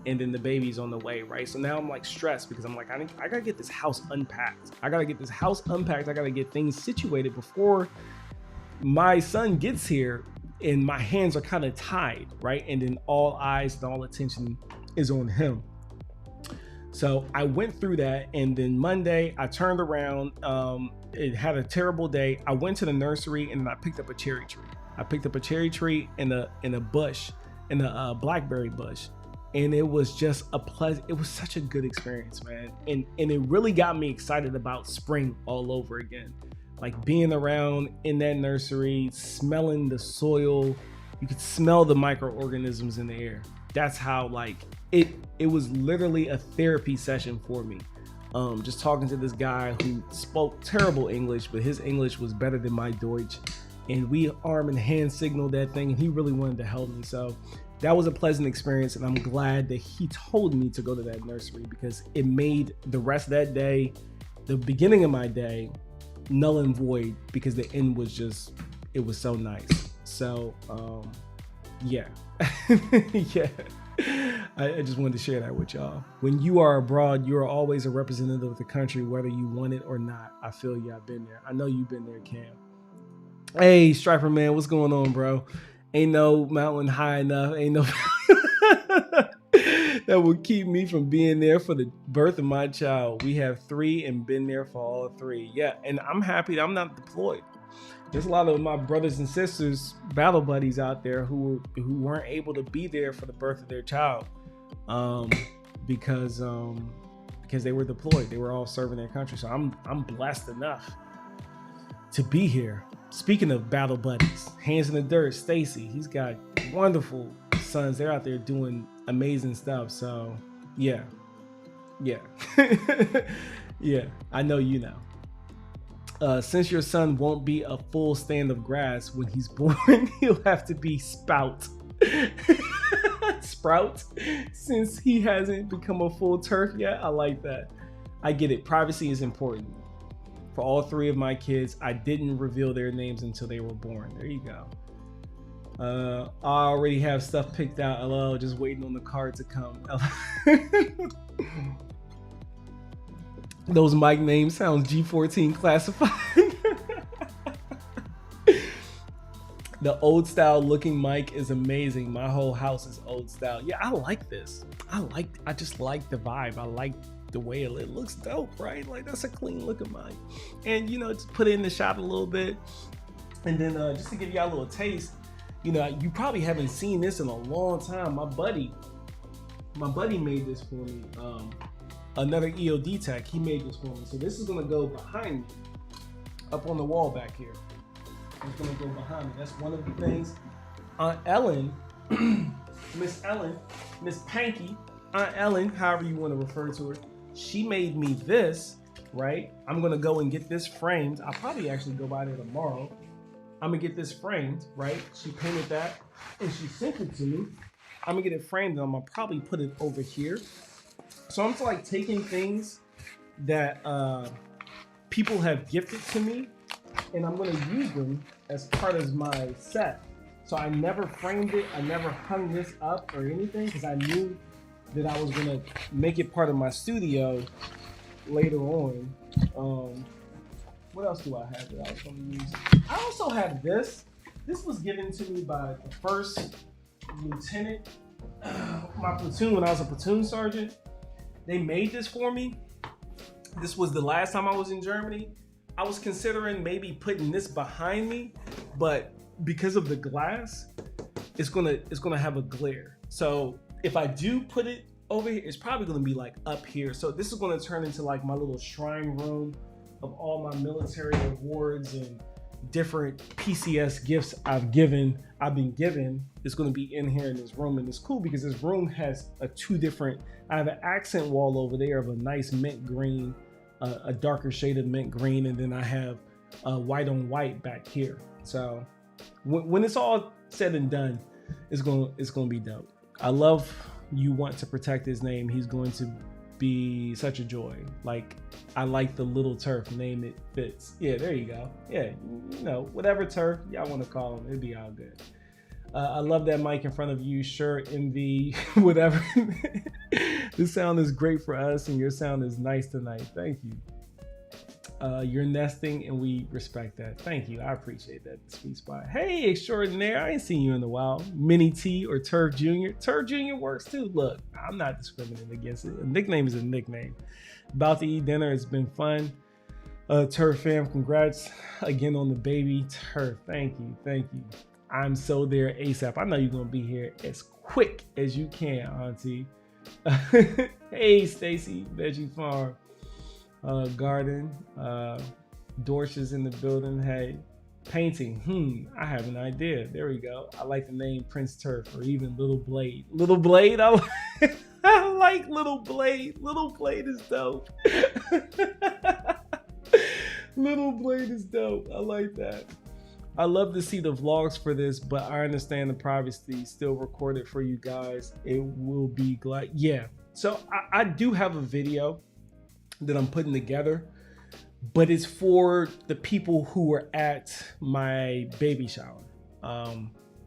and then the baby's on the way, right? So now I'm like stressed because I'm like, I gotta get this house unpacked. I gotta get things situated before my son gets here, and my hands are kind of tied, right? And then all eyes and all attention is on him. So I went through that, and then Monday I turned around. It had a terrible day. I went to the nursery and I picked up a cherry tree. I picked up a cherry tree in a bush, in a blackberry bush, and it was just a pleasant. It was such a good experience, man, and it really got me excited about spring all over again. Like being around in that nursery, smelling the soil, you could smell the microorganisms in the air. That's how like it was literally a therapy session for me. Just talking to this guy who spoke terrible English, but his English was better than my Deutsch. And we arm and hand signaled that thing, and he really wanted to help me. So that was a pleasant experience, and I'm glad that he told me to go to that nursery, because it made the rest of that day, the beginning of my day, null and void, because the end was just, it was so nice. So yeah. Yeah, I just wanted to share that with y'all. When you are abroad, you are always a representative of the country, whether you want it or not. I feel you. I've been there. I know you've been there, Cam. Hey, Striper man, what's going on, bro? Ain't no mountain high enough. Ain't no that will keep me from being there for the birth of my child. We have 3 and been there for all 3. Yeah, and I'm happy that I'm not deployed. There's a lot of my brothers and sisters, battle buddies out there who weren't able to be there for the birth of their child, because they were deployed. They were all serving their country. So I'm blessed enough to be here. Speaking of battle buddies, hands in the dirt, Stacy, he's got wonderful sons. They're out there doing amazing stuff. So yeah. Yeah, I know you know. Since your son won't be a full stand of grass when he's born, he'll have to be Sprout. Sprout, since he hasn't become a full turf yet. I like that. I get it. Privacy is important. For all 3 of my kids, I didn't reveal their names until they were born. There you go. I already have stuff picked out. LOL, just waiting on the card to come. Those mic names sounds G14 classified. The old style looking mic is amazing. My whole house is old style. Yeah, I like this. I just like the vibe. I like the way it looks dope, right? Like that's a clean looking mic. And you know, just put it in the shot a little bit. And then just to give y'all a little taste, you know, you probably haven't seen this in a long time. My buddy made this for me. Another EOD tech, he made this for me. So this is gonna go behind me, up on the wall back here. It's gonna go behind me. That's one of the things. Aunt Ellen, Miss Panky, Aunt Ellen, however you want to refer to her, she made me this, right? I'm gonna go and get this framed. I'll probably actually go by there tomorrow. I'm gonna get this framed, right? She painted that and she sent it to me. I'm gonna get it framed and I'm gonna probably put it over here. So I'm just like taking things that people have gifted to me, and I'm gonna use them as part of my set. So I never framed it, I never hung this up or anything, because I knew that I was gonna make it part of my studio later on. What else do I have that I was gonna use? I also have this. This was given to me by the first lieutenant, my platoon, when I was a platoon sergeant. They made this for me. This was the last time I was in Germany. I was considering maybe putting this behind me, but because of the glass, it's gonna have a glare. So if I do put it over here, it's probably gonna be like up here. So this is gonna turn into like my little shrine room of all my military awards and different PCS gifts I've been given. It's going to be in here in this room, and it's cool because this room has I have an accent wall over there of a nice mint green, a darker shade of mint green, and then I have white on white back here. So when it's all said and done, it's going to be dope. I love you want to protect his name. He's going to be such a joy. Like, I like the little turf name, it fits. Yeah, there you go. Yeah, you know, whatever turf y'all want to call him, it'd be all good. I love that mic in front of you. Sure, MV, whatever. This sound is great for us, and your sound is nice tonight. Thank you. You're nesting, and we respect that. Thank you. I appreciate that. Sweet spot. Hey, extraordinaire. I ain't seen you in a while. Mini T or Turf Jr. Turf Jr. works too. Look, I'm not discriminating against it. A nickname is a nickname. About to eat dinner. It's been fun. Turf fam, congrats again on the baby. Turf, thank you. Thank you. I'm so there ASAP. I know you're going to be here as quick as you can, auntie. Hey, Stacy, Veggie Farm. Garden, Dorsch is in the building. Hey, painting. I have an idea. There we go. I like the name Prince Turf or even Little Blade. Little Blade, I like Little Blade. Little Blade is dope. Little Blade is dope. I like that. I love to see the vlogs for this, but I understand the privacy still recorded for you guys. It will be glad. Yeah. So I do have a video that I'm putting together, but it's for the people who were at my baby shower.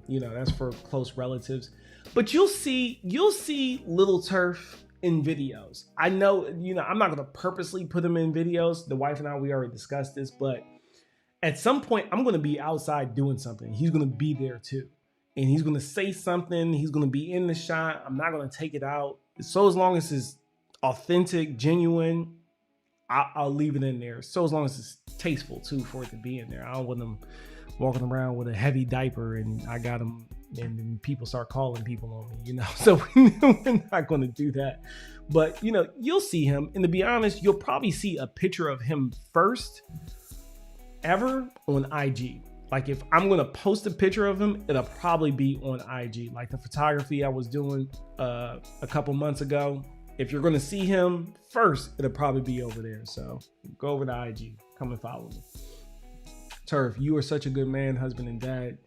That's for close relatives. But you'll see Little Turf in videos. I know, I'm not gonna purposely put him in videos. The wife and I, we already discussed this, but at some point I'm gonna be outside doing something. He's gonna be there too. And he's gonna say something. He's gonna be in the shot. I'm not gonna take it out. So as long as it's authentic, genuine, I'll leave it in there. So as long as it's tasteful too for it to be in there. I don't want them walking around with a heavy diaper and I got them and then people start calling people on me, So we're not going to do that. But, you'll see him. And to be honest, you'll probably see a picture of him first ever on IG. Like if I'm going to post a picture of him, it'll probably be on IG. Like the photography I was doing a couple months ago. If you're going to see him first, it'll probably be over there. So go over to IG. Come and follow me. Turf, you are such a good man, husband, and dad.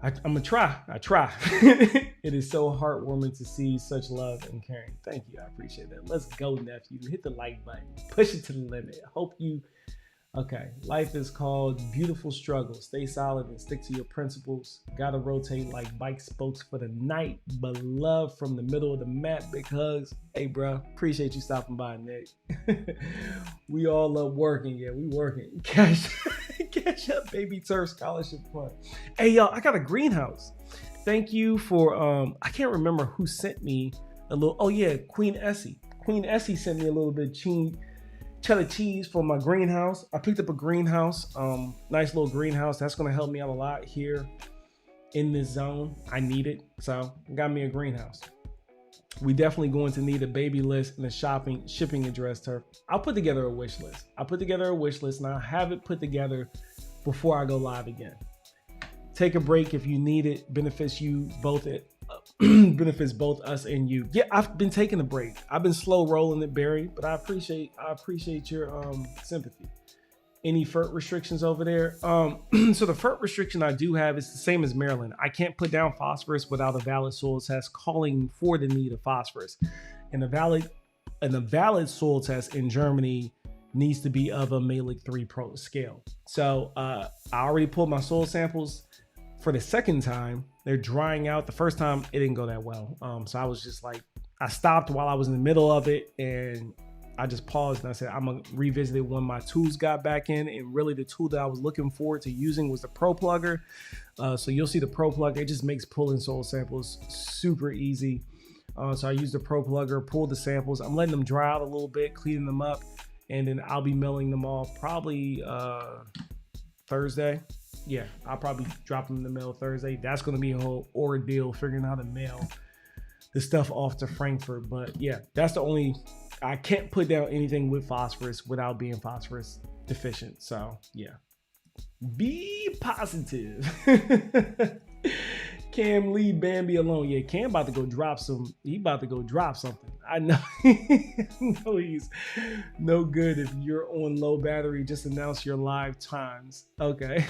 I'm going to try. I try. It is so heartwarming to see such love and caring. Thank you. I appreciate that. Let's go, nephew. Hit the like button. Push it to the limit. Okay, life is called beautiful struggle. Stay solid and stick to your principles. Gotta rotate like bike spokes for the night, but love from the middle of the map. Big hugs. Hey, bro, appreciate you stopping by, Nick. We all love working. Yeah, we working. Cash up, baby Turf scholarship fund. Hey, y'all, I got a greenhouse. Thank you for, I can't remember who sent me a little, oh yeah, Queen Essie. Queen Essie sent me a little bit of cheddar cheese for my greenhouse. I picked up a greenhouse, nice little greenhouse. That's going to help me out a lot here in this zone. I need it. So got me a greenhouse. We definitely going to need a baby list and a shipping address. Turf. I'll put together a wish list. And I'll have it put together before I go live again. Take a break if you need it. Benefits you both. Benefits both us and you. Yeah, I've been taking a break. I've been slow rolling it, Barry, but I appreciate your sympathy. Any FERT restrictions over there? So the FERT restriction I do have is the same as Maryland. I can't put down phosphorus without a valid soil test calling for the need of phosphorus. And a valid soil test in Germany needs to be of a Mehlich 3 Pro scale. So I already pulled my soil samples for the second time. They're drying out. The first time it didn't go that well. So I was just like, I stopped while I was in the middle of it and I just paused and I said, I'm gonna revisit it when my tools got back in. And really the tool that I was looking forward to using was the Pro Plugger. So you'll see the Pro Plugger. It just makes pulling soil samples super easy. So I used the Pro Plugger, pulled the samples. I'm letting them dry out a little bit, cleaning them up, and then I'll be milling them all probably Thursday. Yeah, I'll probably drop them in the mail Thursday. That's going to be a whole ordeal figuring out how to mail the stuff off to Frankfurt. But yeah, that's the only, I can't put down anything with phosphorus without being phosphorus deficient. So yeah, be positive. Cam, leave Bambi alone. Yeah, Cam about to go drop some. He about to go drop something. I know. No, he's no good if you're on low battery. Just announce your live times. Okay.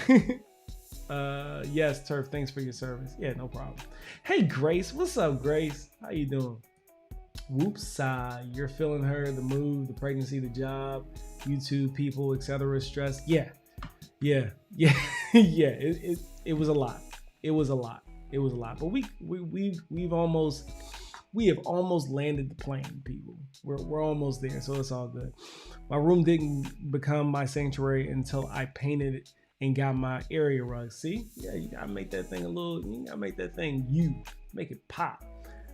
Yes, Turf. Thanks for your service. Yeah, no problem. Hey, Grace. What's up, Grace? How you doing? Whoops. You're feeling her, the move, the pregnancy, the job, YouTube people, etc. Stress. Yeah. It was a lot. It was a lot. It was a lot, but we have almost landed the plane, people. We're almost there, so it's all good. My room didn't become my sanctuary until I painted it and got my area rug. See, yeah, you gotta make that thing you gotta make that thing make it pop.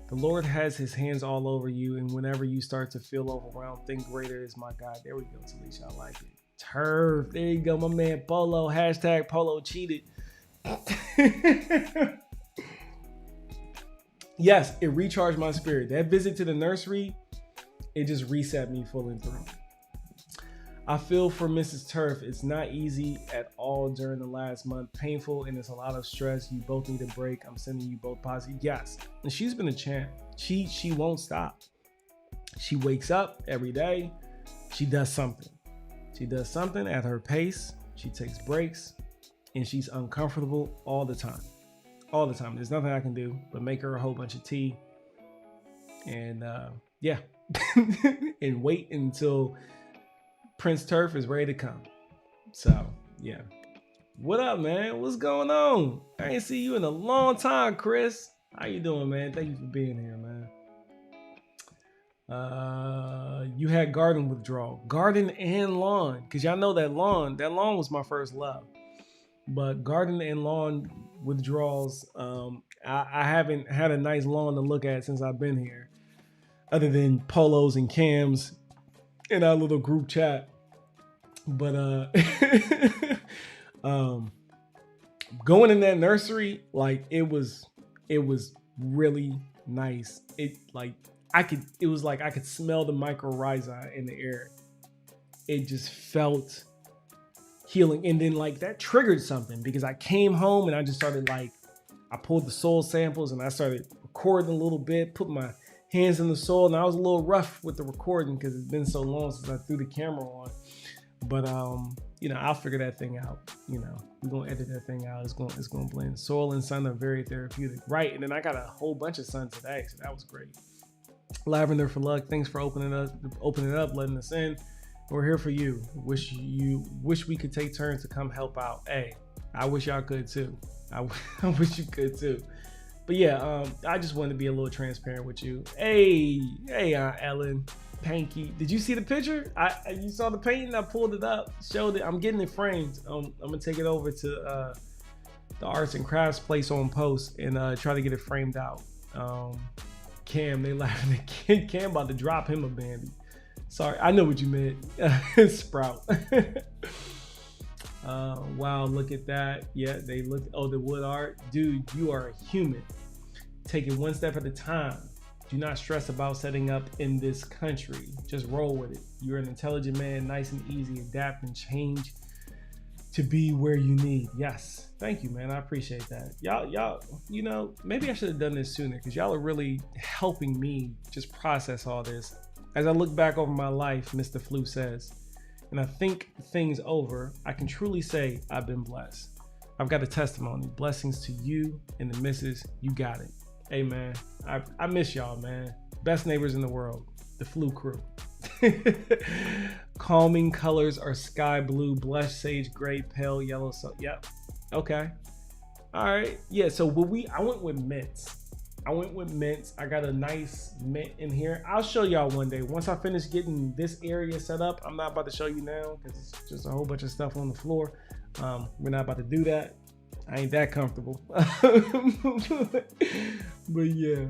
The Lord has his hands all over you, and whenever you start to feel overwhelmed, think greater is my God. There we go, Talisha, I like it. Turf, there you go, my man Polo, hashtag Polo cheated. Yes, it recharged my spirit. That visit to the nursery, it just reset me full and through. I feel for Mrs. Turf. It's not easy at all during the last month. Painful, and it's a lot of stress. You both need a break. I'm sending you both positive. Yes, and she's been a champ. She won't stop. She wakes up every day. She does something. She does something at her pace. She takes breaks, and she's uncomfortable all the time. All the time. There's nothing I can do but make her a whole bunch of tea. And yeah. And wait until Prince Turf is ready to come. So yeah. What up, man? What's going on? I ain't see you in a long time, Chris. How you doing, man? Thank you for being here, man. You had garden withdrawal. Garden and lawn. Because y'all know that lawn was my first love. But garden and lawn withdrawals, I haven't had a nice lawn to look at since I've been here, other than Polos and Cams in our little group chat. But going in that nursery, like it was really nice. It was like I could smell the mycorrhiza in the air. It just felt healing. And then like that triggered something, because I came home and I just started I pulled the soil samples and I started recording a little bit, put my hands in the soil, and I was a little rough with the recording because it's been so long since I threw the camera on. But I'll figure that thing out. We're gonna edit that thing out. It's gonna blend. Soil and sun are very therapeutic, right? And then I got a whole bunch of sun today, so that was great. Lavender for luck. Thanks for opening it up, letting us in. We're here for you. Wish we could take turns to come help out. Hey, I wish y'all could too. I wish you could too. But yeah, I just wanted to be a little transparent with you. Hey, Ellen, Panky. Did you see the picture? You saw the painting? I pulled it up, showed it. I'm getting it framed. I'm gonna take it over to the arts and crafts place on post and try to get it framed out. Cam, they laughing at Cam about to drop him a Bambi. Sorry, I know what you meant. Sprout. Wow, look at that. Yeah, they look. Oh, the wood art. Dude, you are a human. Take it one step at a time. Do not stress about setting up in this country. Just roll with it. You're an intelligent man, nice and easy. Adapt and change to be where you need. Yes. Thank you, man. I appreciate that. Y'all, maybe I should have done this sooner, because y'all are really helping me just process all this. As I look back over my life, Mr. Flu says, and I think things over, I can truly say I've been blessed. I've got a testimony. Blessings to you and the missus. You got it. Hey, man, I miss y'all, man. Best neighbors in the world. The Flu crew. Calming colors are sky blue, blush, sage gray, pale yellow. So, yep. Okay. All right. Yeah, so I went with mints. I got a nice mint in here. I'll show y'all one day. Once I finish getting this area set up, I'm not about to show you now because it's just a whole bunch of stuff on the floor. We're not about to do that. I ain't that comfortable. But yeah.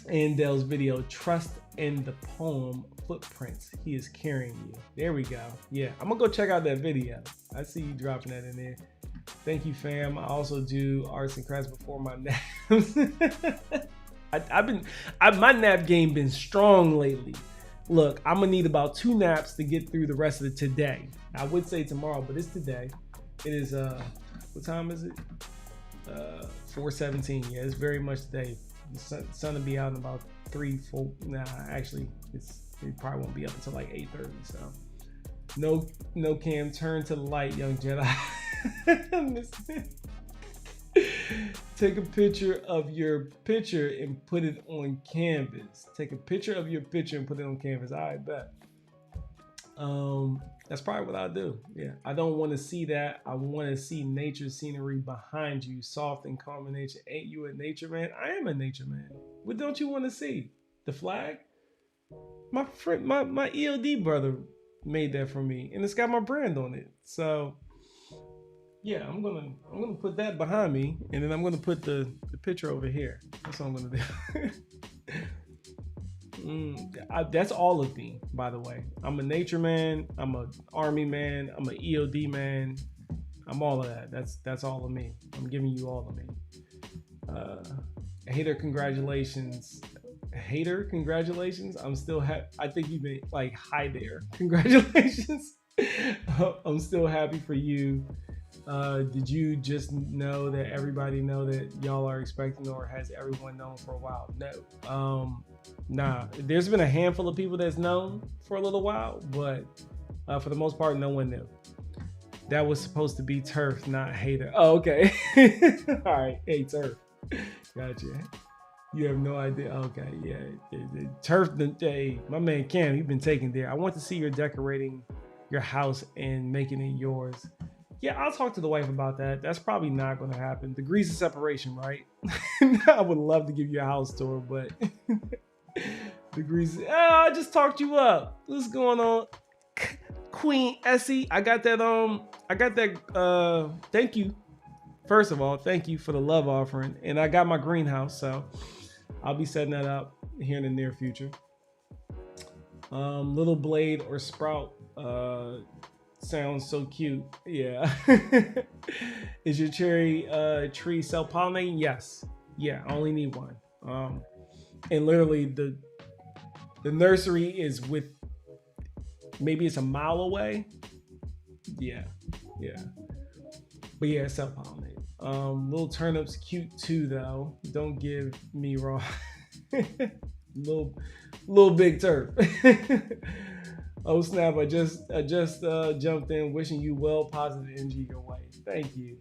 Andel's video, trust in the poem footprints. He is carrying you. There we go. Yeah, I'm gonna go check out that video. I see you dropping that in there. Thank you, fam. I also do arts and crafts before my naps. My nap game been strong lately. Look, I'm gonna need about 2 naps to get through the rest of the today. I would say tomorrow, but it's today. It is what time is it? 4:17. Yeah, it's very much today. The sun will be out in about 3, 4. Nah, actually, it probably won't be up until like 8:30. So, no Cam, turn to the light, young Jedi. Take a picture of your picture and put it on canvas. Take a picture of your picture and put it on canvas. I bet. That's probably what I'll do. Yeah, I don't want to see that. I want to see nature scenery behind you, soft and calm in nature. Ain't you a nature man? I am a nature man. What don't you want to see? The flag? My friend, my ELD brother made that for me, and it's got my brand on it. So yeah, I'm gonna put that behind me, and then I'm gonna put the picture over here. That's what I'm gonna do. That's all of me, by the way. I'm a nature man. I'm a army man. I'm an EOD man. I'm all of that. That's all of me. I'm giving you all of me. Hater, congratulations. Hater, congratulations. I'm still I think you've been like, hi there. Congratulations. I'm still happy for you. Did you just know that everybody know that y'all are expecting, or has everyone known for a while? No. Nah. There's been a handful of people that's known for a little while, but for the most part, no one knew. That was supposed to be Turf, not Hater. Oh, okay. All right. Hey, Turf. Gotcha. You have no idea. Okay, yeah. Turf, hey, my man Cam, you've been taken there. I want to see you're decorating your house and making it yours. Yeah, I'll talk to the wife about that. That's probably not going to happen. Degrees of separation, right? I would love to give you a house tour, but degrees. Oh, I just talked you up. What's going on, Queen Essie? I got that. Thank you. First of all, thank you for the love offering, and I got my greenhouse, so I'll be setting that up here in the near future. Little blade or sprout. Sounds so cute. Yeah. Is your cherry tree self-pollinating? Yes. Yeah, I only need one. And literally the nursery is with, maybe it's a mile away. Yeah. But yeah, it's self-pollinated. Little turnips cute too though. Don't give me raw. little big turf. Oh snap! I just jumped in, wishing you well, positive energy your way. Thank you.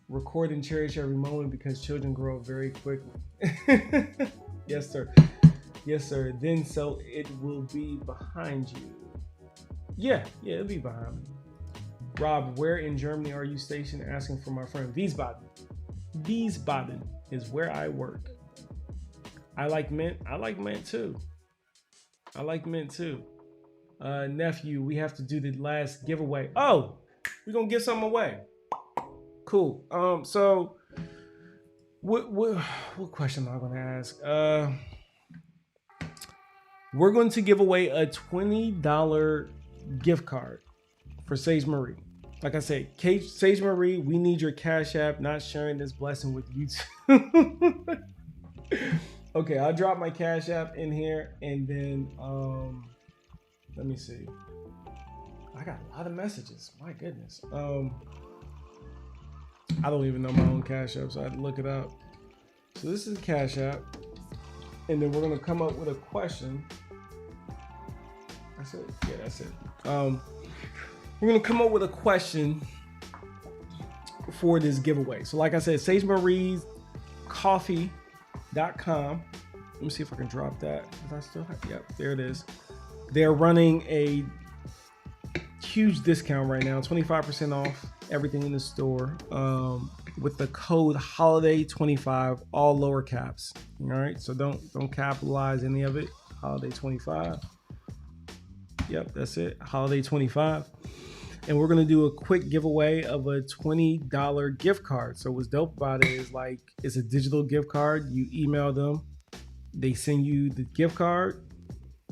Record and cherish every moment because children grow up very quickly. Yes, sir. Then so it will be behind you. Yeah, it'll be behind me. Rob, where in Germany are you stationed? Asking for my friend Wiesbaden. Wiesbaden is where I work. I like mint. I like mint too. Nephew, we have to do the last giveaway. Oh, we're gonna give something away. Cool. So what question am I gonna ask? We're going to give away a $20 gift card for Sage Marie. Like I said, Sage Marie, we need your Cash App. Not sharing this blessing with you too. Okay, I'll drop my Cash App in here, and then let me see. I got a lot of messages. My goodness. I don't even know my own Cash App, so I had to look it up. So this is Cash App, and then we're gonna come up with a question. That's it. Yeah, that's it. We're gonna come up with a question for this giveaway. So like I said, Sage Marie's coffee.com. Let me see if I can drop that. Is I still have, yep, there it is. They're running a huge discount right now, 25% off everything in the store, with the code holiday25, all lower caps. All right, so don't capitalize any of it. Holiday25. Yep, that's it. Holiday25. And we're gonna do a quick giveaway of a $20 gift card. So what's dope about it is, like, it's a digital gift card. You email them, they send you the gift card,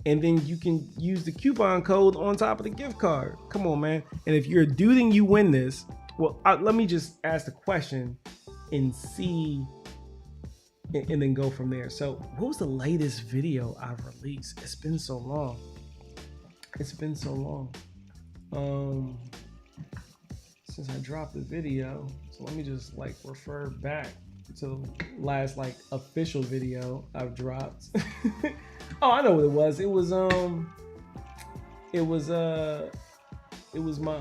and then you can use the coupon code on top of the gift card. Come on, man. And if you're a dude and you win this, well, let me just ask the question and see, and then go from there. So what was the latest video I've released? It's been so long. Since I dropped the video. So let me just like refer back to the last like official video I've dropped. Oh, I know what it was. It was my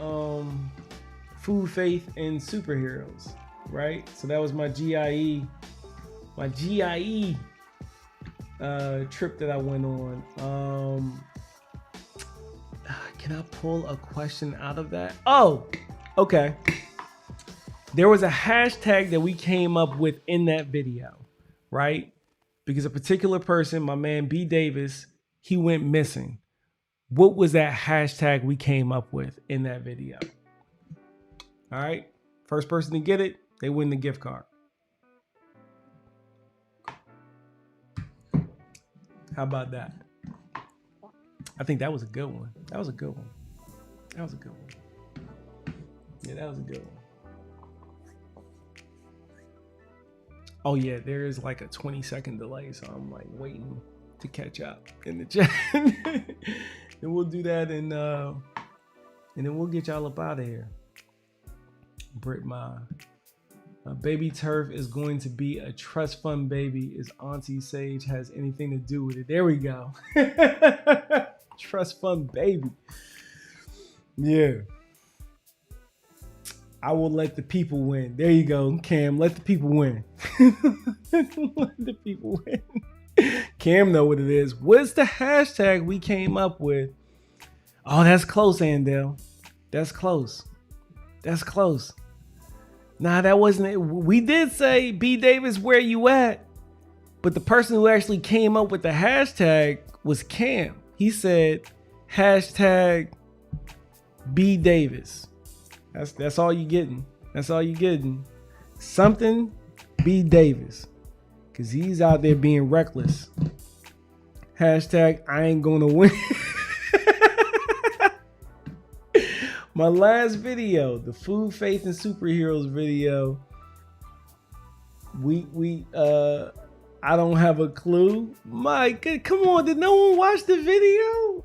food, faith, and superheroes, right? So that was my GIE trip that I went on. Can I pull a question out of that? Oh, okay. There was a hashtag that we came up with in that video, right? Because a particular person, my man B Davis, he went missing. What was that hashtag we came up with in that video? All right. First person to get it, they win the gift card. How about that? I think that was a good one. That was a good one. That was a good one. Yeah, that was a good one. Oh yeah, there is like a 20-second delay, so I'm like waiting to catch up in the chat. And we'll do that, and then we'll get y'all up out of here. Brit Ma. Baby Turf is going to be a trust fund baby. Is Auntie Sage has anything to do with it? There we go. Trust fund baby. Yeah. I will let the people win. There you go, Cam. Let the people win. Let the people win. Cam know what it is. What's the hashtag we came up with? Oh, that's close, Andell. That's close. That's close. Nah, that wasn't it. We did say, B Davis, where you at? But the person who actually came up with the hashtag was Cam. He said, hashtag B Davis. That's all you getting. That's all you getting. Something B Davis. Because he's out there being reckless. Hashtag I ain't gonna win. My last video, the Food, Faith, and Superheroes video. I don't have a clue. My God, come on, did no one watch the video?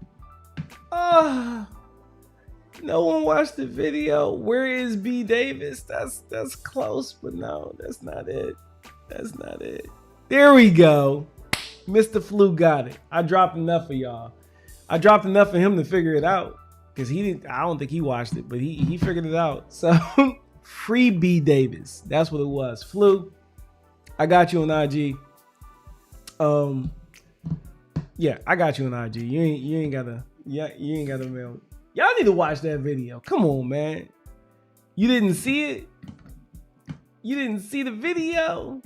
No one watched the video. Where is B Davis? That's close, but no, that's not it. That's not it. There we go. Mr. Flu got it. I dropped enough for y'all. I dropped enough for him to figure it out. Because he didn't, I don't think he watched it, but he figured it out. So free B Davis. That's what it was. Flu, I got you on IG. Yeah, I got you on IG. You ain't gotta mail. Y'all need to watch that video. Come on, man. You didn't see it? You didn't see the video?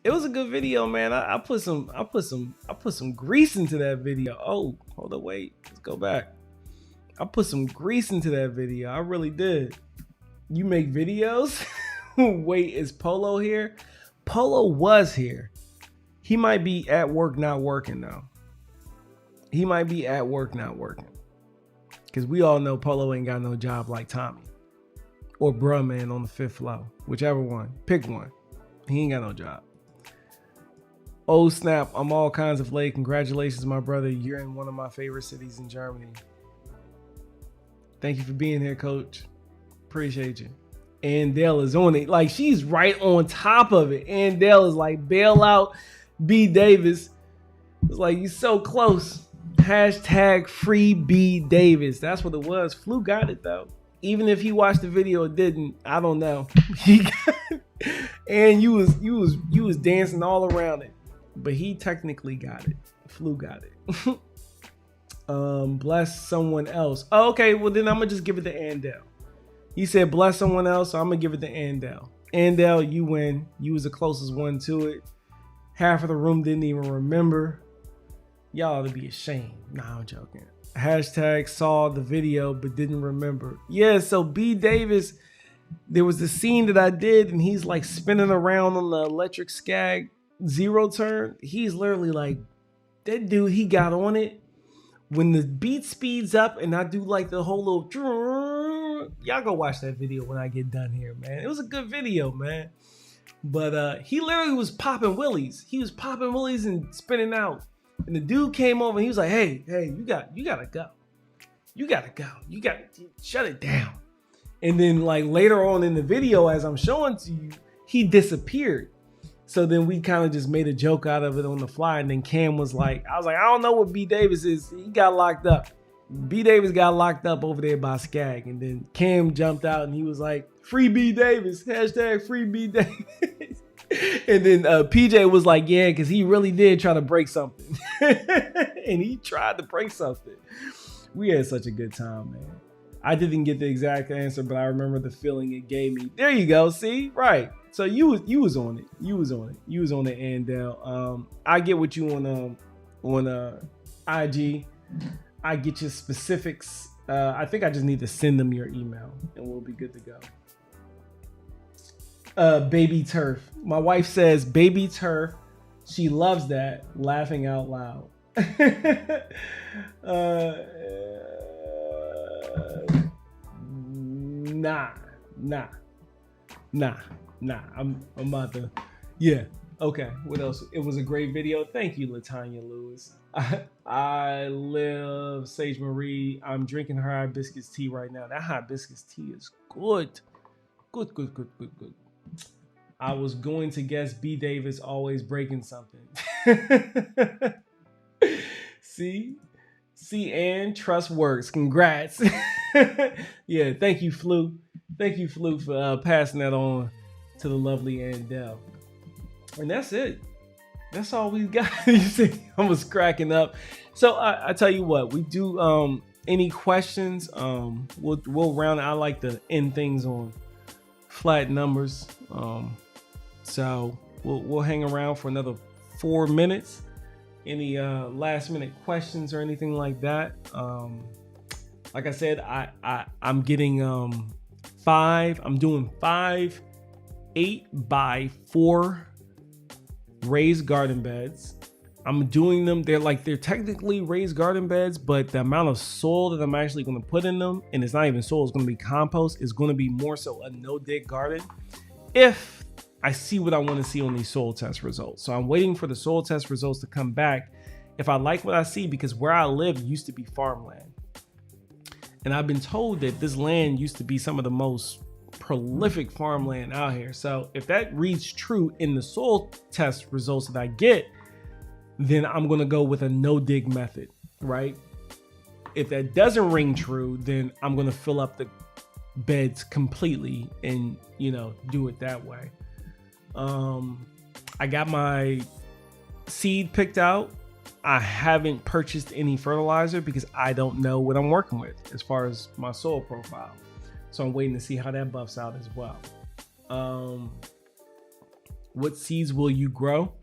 It was a good video, man. I put some grease into that video. Oh, hold on, wait. Let's go back. I put some grease into that video. I really did. You make videos? Wait, is Polo here? Polo was here. He might be at work not working though. He might be at work not working. Because we all know Polo ain't got no job like Tommy. Or Bruh Man on the fifth floor. Whichever one. Pick one. He ain't got no job. Oh snap, I'm all kinds of late. Congratulations, my brother. You're in one of my favorite cities in Germany. Thank you for being here, coach. Appreciate you. Andell is on it. Like, she's right on top of it. Andell is like, bail out B Davis. It's like, you're so close. Hashtag free B Davis. That's what it was. Flu got it, though. Even if he watched the video or didn't, I don't know. He got it. And you was dancing all around it. But he technically got it. Flu got it. Bless someone else. Oh, okay, well then I'm gonna just give it to Andell. He said bless someone else, so I'm gonna give it to Andell. Andell, you win. You was the closest one to it. Half of the room didn't even remember. Y'all ought to be ashamed. Nah, I'm joking. Hashtag saw the video but didn't remember. Yeah, so B Davis, there was the scene that I did and he's like spinning around on the electric skag zero turn. He's literally like, that dude, he got on it. When the beat speeds up and I do like the whole little, y'all go watch that video when I get done here, man. It was a good video, man. But he literally was popping willies. He was popping willies and spinning out. And the dude came over and he was like, hey, you gotta go. You gotta go. You gotta shut it down. And then like later on in the video, as I'm showing to you, he disappeared. So then we kind of just made a joke out of it on the fly. And then Cam was like, I was like, I don't know what B Davis is. He got locked up. B Davis got locked up over there by Skag. And then Cam jumped out and he was like, free B Davis. Hashtag free B Davis. And then PJ was like, yeah, because he really did try to break something. And he tried to break something. We had such a good time, man. I didn't get the exact answer, but I remember the feeling it gave me. There you go. See? Right. So you was on it. You was on it, Andell. I get what you on IG. I get your specifics. I think I just need to send them your email and we'll be good to go. Baby turf. My wife says baby turf. She loves that. Laughing out loud. Nah. I'm about to. Yeah. Okay. What else? It was a great video. Thank you, Latanya Lewis. I live Sage Marie. I'm drinking her hibiscus tea right now. That hibiscus tea is good. Good. I was going to guess B. Davis always breaking something. See, and trust works. Congrats. Yeah, thank you, Flu. Thank you, Flu, for passing that on to the lovely Andell. And that's it. That's all we got. You see, I was cracking up. So I tell you what, we do any questions. We'll round it. I like to end things on flat numbers. So we'll hang around for another 4 minutes. Any last minute questions or anything like that? Like I said, I'm getting 5. I'm doing 5 8x4 raised garden beds. I'm doing them. They're technically raised garden beds, but the amount of soil that I'm actually going to put in them, and it's not even soil, it's going to be compost, is going to be more so a no-dig garden if I see what I want to see on these soil test results. So I'm waiting for the soil test results to come back. If I like what I see, because where I live used to be farmland. And I've been told that this land used to be some of the most prolific farmland out here. So if that reads true in the soil test results that I get, then I'm going to go with a no dig method, right? If that doesn't ring true, then I'm going to fill up the beds completely and, do it that way. I got my seed picked out. I haven't purchased any fertilizer because I don't know what I'm working with as far as my soil profile. So I'm waiting to see how that buffs out as well. What seeds will you grow?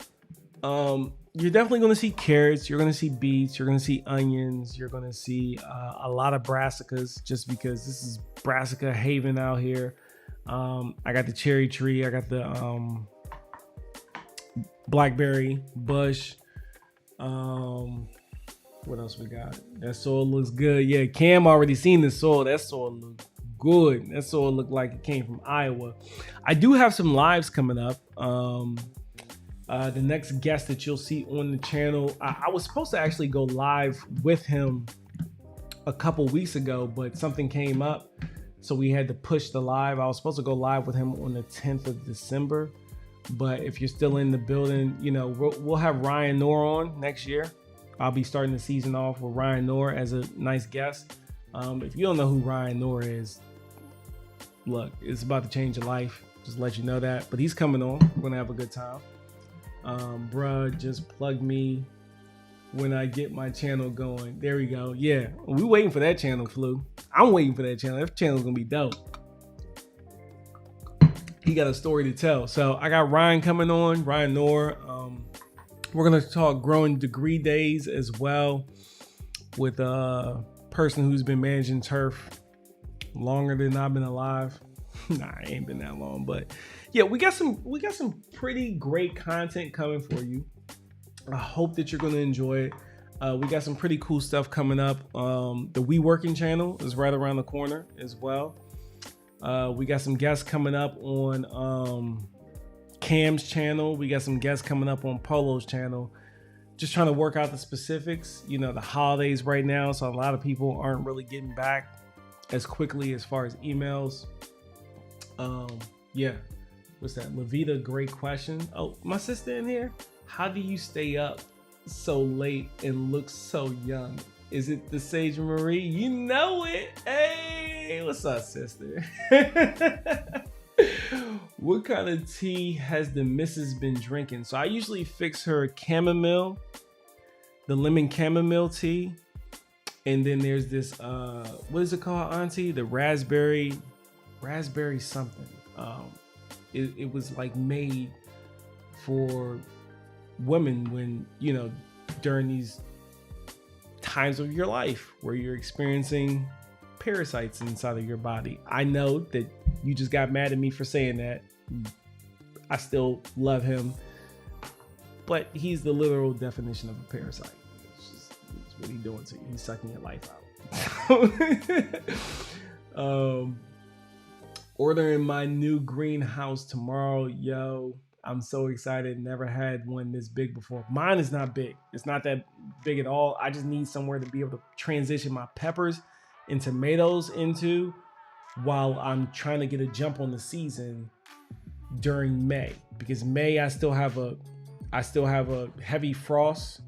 You're definitely going to see carrots. You're going to see beets. You're going to see onions. You're going to see a lot of brassicas, just because this is brassica haven out here. I got the cherry tree. I got the blackberry bush. What else we got? That soil looks good. Yeah, Cam already seen the soil. That soil looks good. That soil looked like it came from Iowa. I do have some lives coming up. The next guest that you'll see on the channel, I was supposed to actually go live with him a couple weeks ago, but something came up, so we had to push the live. I was supposed to go live with him on the 10th of December, but if you're still in the building, we'll have Ryan Knorr on next year. I'll be starting the season off with Ryan Knorr as a nice guest. If you don't know who Ryan Knorr is, look, it's about to change your life. Just let you know that. But he's coming on. We're gonna have a good time. Bruh, just plug me when I get my channel going. There we go. Yeah, we waiting for that channel, Flu. I'm waiting for that channel. That channel's gonna be dope. He got a story to tell. So I got Ryan coming on, Ryan Knorr. We're gonna talk growing degree days as well with a person who's been managing turf longer than I've been alive. Nah, I ain't been that long, but yeah, we got some pretty great content coming for you. I hope that you're gonna enjoy it. We got some pretty cool stuff coming up. The We Working channel is right around the corner as well. We got some guests coming up on Cam's channel. We got some guests coming up on Polo's channel. Just trying to work out the specifics. The holidays right now, so a lot of people aren't really getting back as quickly as far as emails. Yeah, what's that? Levita, great question. Oh, my sister in here. How do you stay up so late and look so young? Is it the Sage Marie? You know it. Hey, what's up, sister? What kind of tea has the missus been drinking? So I usually fix her chamomile, the lemon chamomile tea. And then there's this, what is it called, Auntie? The raspberry something. It was like made for women when, during these times of your life where you're experiencing parasites inside of your body. I know that you just got mad at me for saying that. I still love him, but he's the literal definition of a parasite. It's what he's doing to you. He's sucking your life out. Ordering my new greenhouse tomorrow. Yo, I'm so excited. Never had one this big before. Mine is not big. It's not that big at all. I just need somewhere to be able to transition my peppers and tomatoes into while I'm trying to get a jump on the season during May. Because May, I still have a heavy frost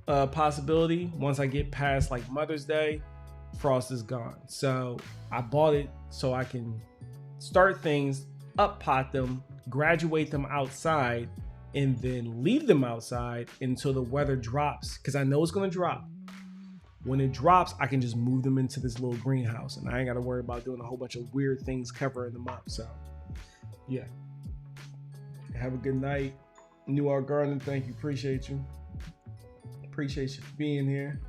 possibility. Once I get past like Mother's Day, frost is gone. So I bought it so I can start things, up pot them, graduate them outside, and then leave them outside until the weather drops, because I know it's going to drop. When it drops, I can just move them into this little greenhouse, and I ain't got to worry about doing a whole bunch of weird things covering them up. So yeah, have a good night. New Art Garden, thank you. Appreciate you for being here.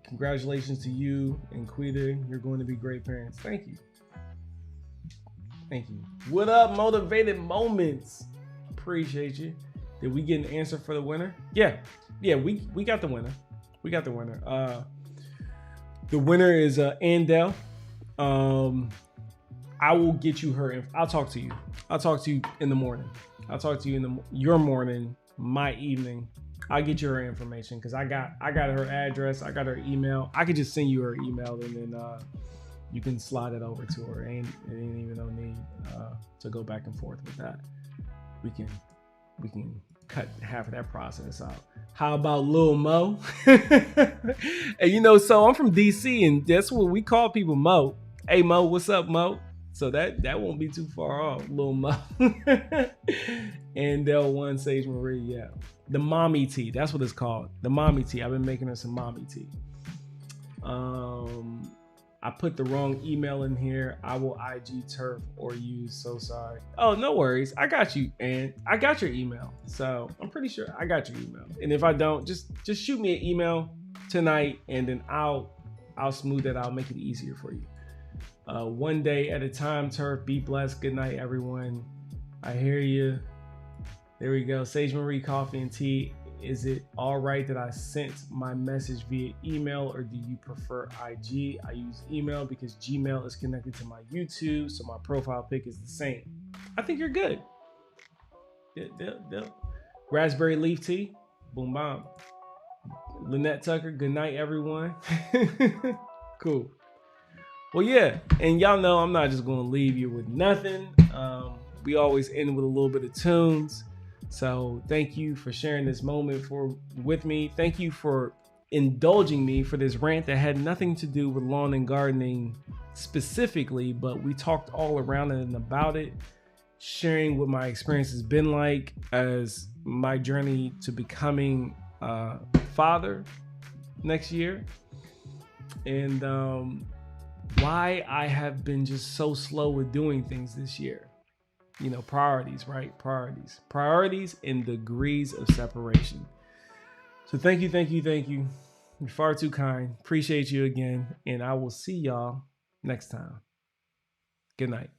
Congratulations to you and Quita. You're going to be great parents. Thank you. What up, Motivated Moments? Appreciate you. Did we get an answer for the winner? Yeah, we got the winner. The winner is Andel. I will get you her. I'll talk to you. I'll talk to you in the morning. I'll talk to you in your morning, my evening. I'll get you her information because I got her address. I got her email. I could just send you her email and then you can slide it over to her. Ain't even no need to go back and forth with that. We can cut half of that process out. How about Lil Mo? And so I'm from DC, and that's what we call people Mo. Hey Mo, what's up, Mo? So that won't be too far off, Lil Mo. And Del One Sage Marie, yeah. The mommy tea, that's what it's called. The mommy tea. I've been making her some mommy tea. I put the wrong email in here. I will IG turf or use. So sorry. Oh, no worries. I got you, and I got your email. So I'm pretty sure I got your email. And if I don't, just shoot me an email tonight, and then I'll smooth that out, make it easier for you. One day at a time, turf. Be blessed. Good night, everyone. I hear you. There we go. Sage Marie Coffee and Tea. Is it all right that I sent my message via email, or do you prefer IG? I use email because Gmail is connected to my YouTube, so my profile pic is the same. I think you're good. Raspberry leaf tea. Boom, bomb. Lynette Tucker. Good night, everyone. Cool. Well, yeah, and y'all know I'm not just going to leave you with nothing. We always end with a little bit of tunes. So thank you for sharing this moment with me. Thank you for indulging me for this rant that had nothing to do with lawn and gardening specifically, but we talked all around it and about it, sharing what my experience has been like as my journey to becoming a father next year, and why I have been just so slow with doing things this year. Priorities, right? Priorities and degrees of separation. So thank you. You're far too kind. Appreciate you again. And I will see y'all next time. Good night.